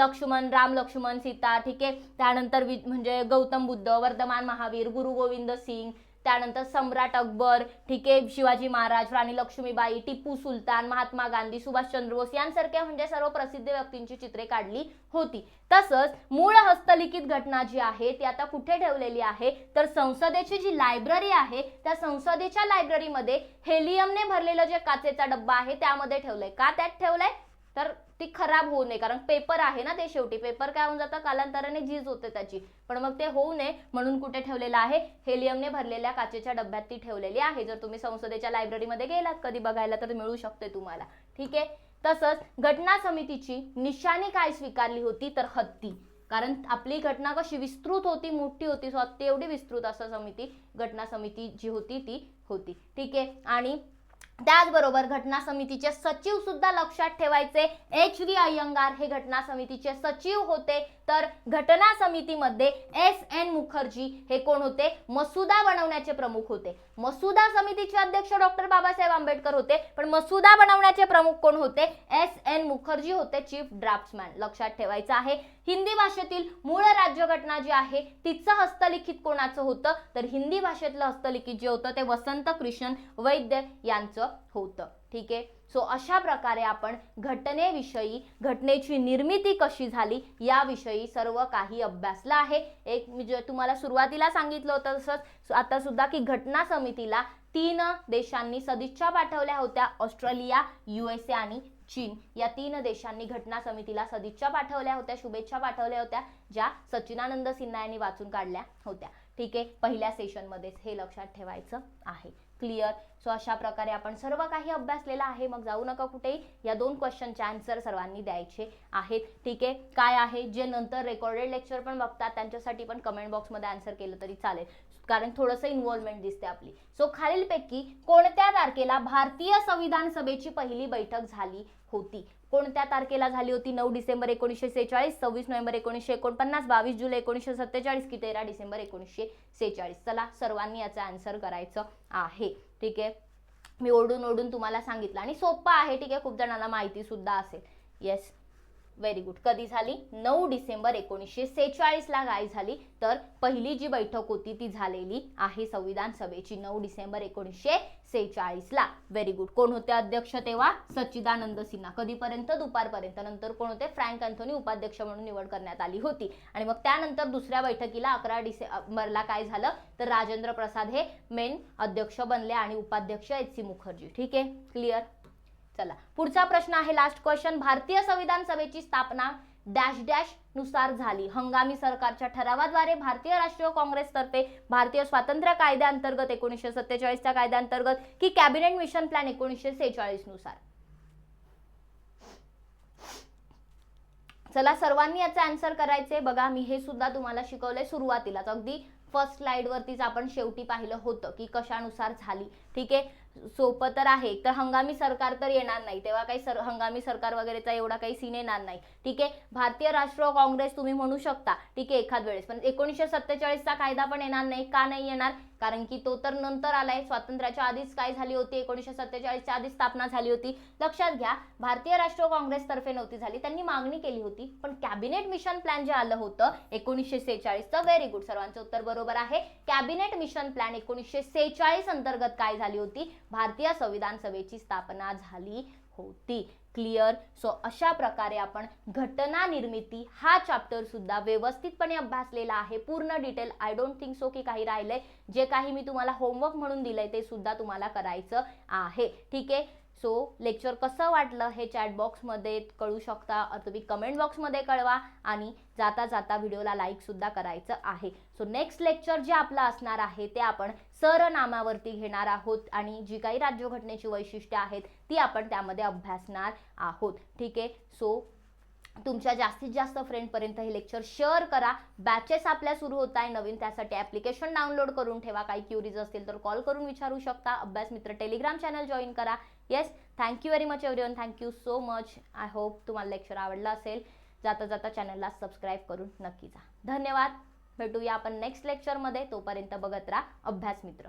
राम लक्ष्मण सीता. ठीक आहे. त्यानंतर म्हणजे गौतम बुद्ध, वर्धमान महावीर, गुरु गोविंद सिंग, त्यानंतर सम्राट अकबर. ठीक आहे. शिवाजी महाराज, राणी लक्ष्मीबाई, टिपू सुलतान, महात्मा गांधी, सुभाषचंद्र बोस यांसारख्या म्हणजे सर्व प्रसिद्ध व्यक्तींची चित्रे काढली होती. तसंच मूळ हस्तलिखित घटना जी आहे ती आता कुठे ठेवलेली आहे, तर संसदेची जी लायब्ररी आहे त्या संसदेच्या लायब्ररीमध्ये हेलियमने भरलेलं जे काचेचा डब्बा आहे त्यामध्ये ठेवलंय. का त्यात ठेवलंय, तर ती खराब होऊ नये, कारण पेपर आहे ना ते, शेवटी पेपर काय होऊन जातं, कालांतराने झीज होते त्याची, पण मग ते होऊ नये म्हणून कुठे ठेवलेलं आहे, हेलियमने भरलेल्या काचेच्या डब्यात ती ठेवलेली आहे. जर तुम्ही संसदेच्या लायब्ररीमध्ये गेलात कधी बघायला तर मिळू शकते तुम्हाला. ठीक आहे. तसंच घटना समितीची निशाणी काय स्वीकारली होती, तर हत्ती. कारण आपली घटना कशी विस्तृत होती, मोठी होती, सो हत्ती एवढी विस्तृत असं घटना समिती जी होती ती होती. ठीक आहे. आणि त्याचबरोबर घटना समितीचे सचिव सुद्धा लक्षात ठेवायचे, एच.व्ही. अय्यंगार हे घटना समितीचे सचिव होते. तर घटना समितीमध्ये एस.एन. मुखर्जी हे कोण होते, मसुदा बनवण्याचे प्रमुख होते. मसुदा समितीचे अध्यक्ष डॉक्टर बाबासाहेब आंबेडकर होते, पण मसुदा बनवण्याचे प्रमुख कोण होते, एस.एन. मुखर्जी होते, चीफ ड्राफ्ट्समॅन. लक्षात ठेवायचं आहे. हिंदी भाषेतील मूळ राज्यघटना जी आहे तिचं हस्तलिखित कोणाचं होतं, तर हिंदी भाषेतलं हस्तलिखित जे होतं ते वसंत कृष्ण वैद्य यांचं होतं. ठीक आहे. सो अशा प्रकारे आपण घटनेविषयी, घटनेची निर्मिती कशी झाली याविषयी सर्व काही अभ्यासलं आहे. एक मी जे तुम्हाला सुरुवातीला सांगितलं होतं तसंच आता सुद्धा की घटना समितीला 3 देशांनी सदिच्छा पाठवल्या होत्या, ऑस्ट्रेलिया, USA आणि चीन. या 3 देशांनी घटना समितीला सदिच्छा पाठवल्या होत्या, शुभेच्छा पाठवल्या होत्या, ज्या सच्चिदानंद सिन्हा यांनी वाचून काढल्या होत्या. ठीक आहे. पहिल्या सेशन मध्येच हे लक्षात ठेवायचं आहे. क्लिअर. सो अशा प्रकारे आपण सर्व काही अभ्यासलेलं आहे. मग जाऊ नका कुठेही, या 2 क्वेश्चनचे आन्सर सर्वांनी द्यायचे आहेत. ठीक आहे. काय आहे, जे नंतर रेकॉर्डेड लेक्चर पण बघतात त्यांच्यासाठी पण कमेंट बॉक्समध्ये आन्सर केलं तरी चालेल, कारण थोडंसं इन्व्हॉल्वमेंट दिसते आपली. सो खालीलपैकी कोणत्या तारखेला भारतीय संविधान सभेची पहिली बैठक झाली होती. कोणत्या तारखेला झाली होती, 9 डिसेंबर 1946, 26 नोव्हेंबर 1949, 22 जुलै 1947 की 13 डिसेंबर 1946. चला सर्वांनी याचा आन्सर करायचं आहे. ठीक आहे. मी ओढून तुम्हाला सांगितलं आणि सोपं आहे. ठीक आहे. खूप जणांना माहिती सुद्धा असेल. Yes, very good. कधी झाली, 9 डिसेंबर 1946 ला काय झाली, तर पहिली जी बैठक होती ती झालेली आहे संविधान सभेची 9 डिसेंबर 1946 ला. Very good. कोण होते अध्यक्ष तेव्हा, सच्चिदानंद सिन्हा. कधीपर्यंत, दुपारपर्यंत. नंतर कोण होते, फ्रँक अँथोनी उपाध्यक्ष म्हणून निवड करण्यात आली होती. आणि मग त्यानंतर दुसऱ्या बैठकीला 11 डिसेंबरला काय झालं, तर राजेंद्र प्रसाद हे मेन अध्यक्ष बनले आणि उपाध्यक्ष एच.सी. मुखर्जी. ठीक आहे. क्लिअर. चला पुढचा प्रश्न आहे, लास्ट क्वेश्चन. भारतीय संविधान सभेची स्थापना डॅश डॅश नुसार झाली. हंगामी सरकारच्या ठरावाद्वारे, भारतीय राष्ट्रीय काँग्रेसतर्फे, भारतीय स्वातंत्र्य कायद्याअंतर्गत 1947 च्या कायद्याअंतर्गत की कॅबिनेट मिशन प्लॅन 1946 नुसार. चला सर्वांनी याचा आन्सर करायचे. बघा मी हे सुद्धा तुम्हाला शिकवलंय सुरुवातीलाच, अगदी फर्स्ट स्लाइड वरतीच आपण शेवटी पाहिलं होतं की कशानुसार झाली. ठीक आहे. सोपं तर आहे. तर हंगामी सरकार तर येणार नाही तेव्हा, काही हंगामी सरकार वगैरेचा एवढा काही सीन येणार नाही. ठीक आहे. भारतीय राष्ट्रीय काँग्रेस तुम्ही म्हणू शकता. ठीक आहे, एखाद वेळेस. पण 1947 चा कायदा पण येणार नाही. का नाही येणार, कारण की तो तर नंतर आलाय. स्वातंत्र्याच्या आधीच काय झाली होती, 1947 च्या आधीच स्थापना झाली होती. लक्षात घ्या, भारतीय राष्ट्रीय काँग्रेस तर्फे नव्हती झाली, त्यांनी मागणी केली होती. पण कॅबिनेट मिशन प्लॅन जे आलं होतं 1946 चं, व्हेरी गुड, सर्वांचं उत्तर बरोबर आहे. कॅबिनेट मिशन प्लॅन 1946 अंतर्गत काय झाली होती, भारतीय संविधान सभेची स्थापना झाली होती. क्लिअर. सो अशा प्रकारे आपण घटना निर्मिती हा चॅप्टर सुद्धा व्यवस्थितपणे अभ्यासलेला आहे, पूर्ण detail. I don't think so की काही राहिलंय. जे काही मी तुम्हाला होमवर्क म्हणून दिलंय ते सुद्धा तुम्हाला करायचं आहे. ठीक आहे. सो लेक्चर कसं वाटलं हे चॅट बॉक्समध्ये कळू शकता, तुम्ही कमेंट बॉक्समध्ये कळवा आणि जाता जाता व्हिडिओला लाईक सुद्धा करायचं आहे. सो नेक्स्ट लेक्चर जे आपलं असणार आहे ते आपण सरनामावरती घेणार आहोत आणि जी काही राज्यघटनेची वैशिष्ट्ये आहेत ती आपण त्यामध्ये अभ्यासणार आहोत. ठीक आहे. सो तुमच्या जास्तीत जास्त फ्रेंडपर्यंत हे लेक्चर शेअर करा. बॅचेस आपल्या सुरू होत आहे नवीन, त्यासाठी ॲप्लिकेशन डाउनलोड करून ठेवा. काही क्युरीज असतील तर कॉल करून विचारू शकता. अभ्यास मित्र टेलिग्राम चॅनल जॉईन करा. Yes, thank you very much everyone. Thank you so much. I hope तुम्हाला लेक्चर आवडला असेल. जाता जाता चॅनलला सबस्क्राईब करून नक्की जा. धन्यवाद. भेटूया आपण नेक्स्ट लेक्चरमध्ये. तोपर्यंत बघत राहा अभ्यास मित्र.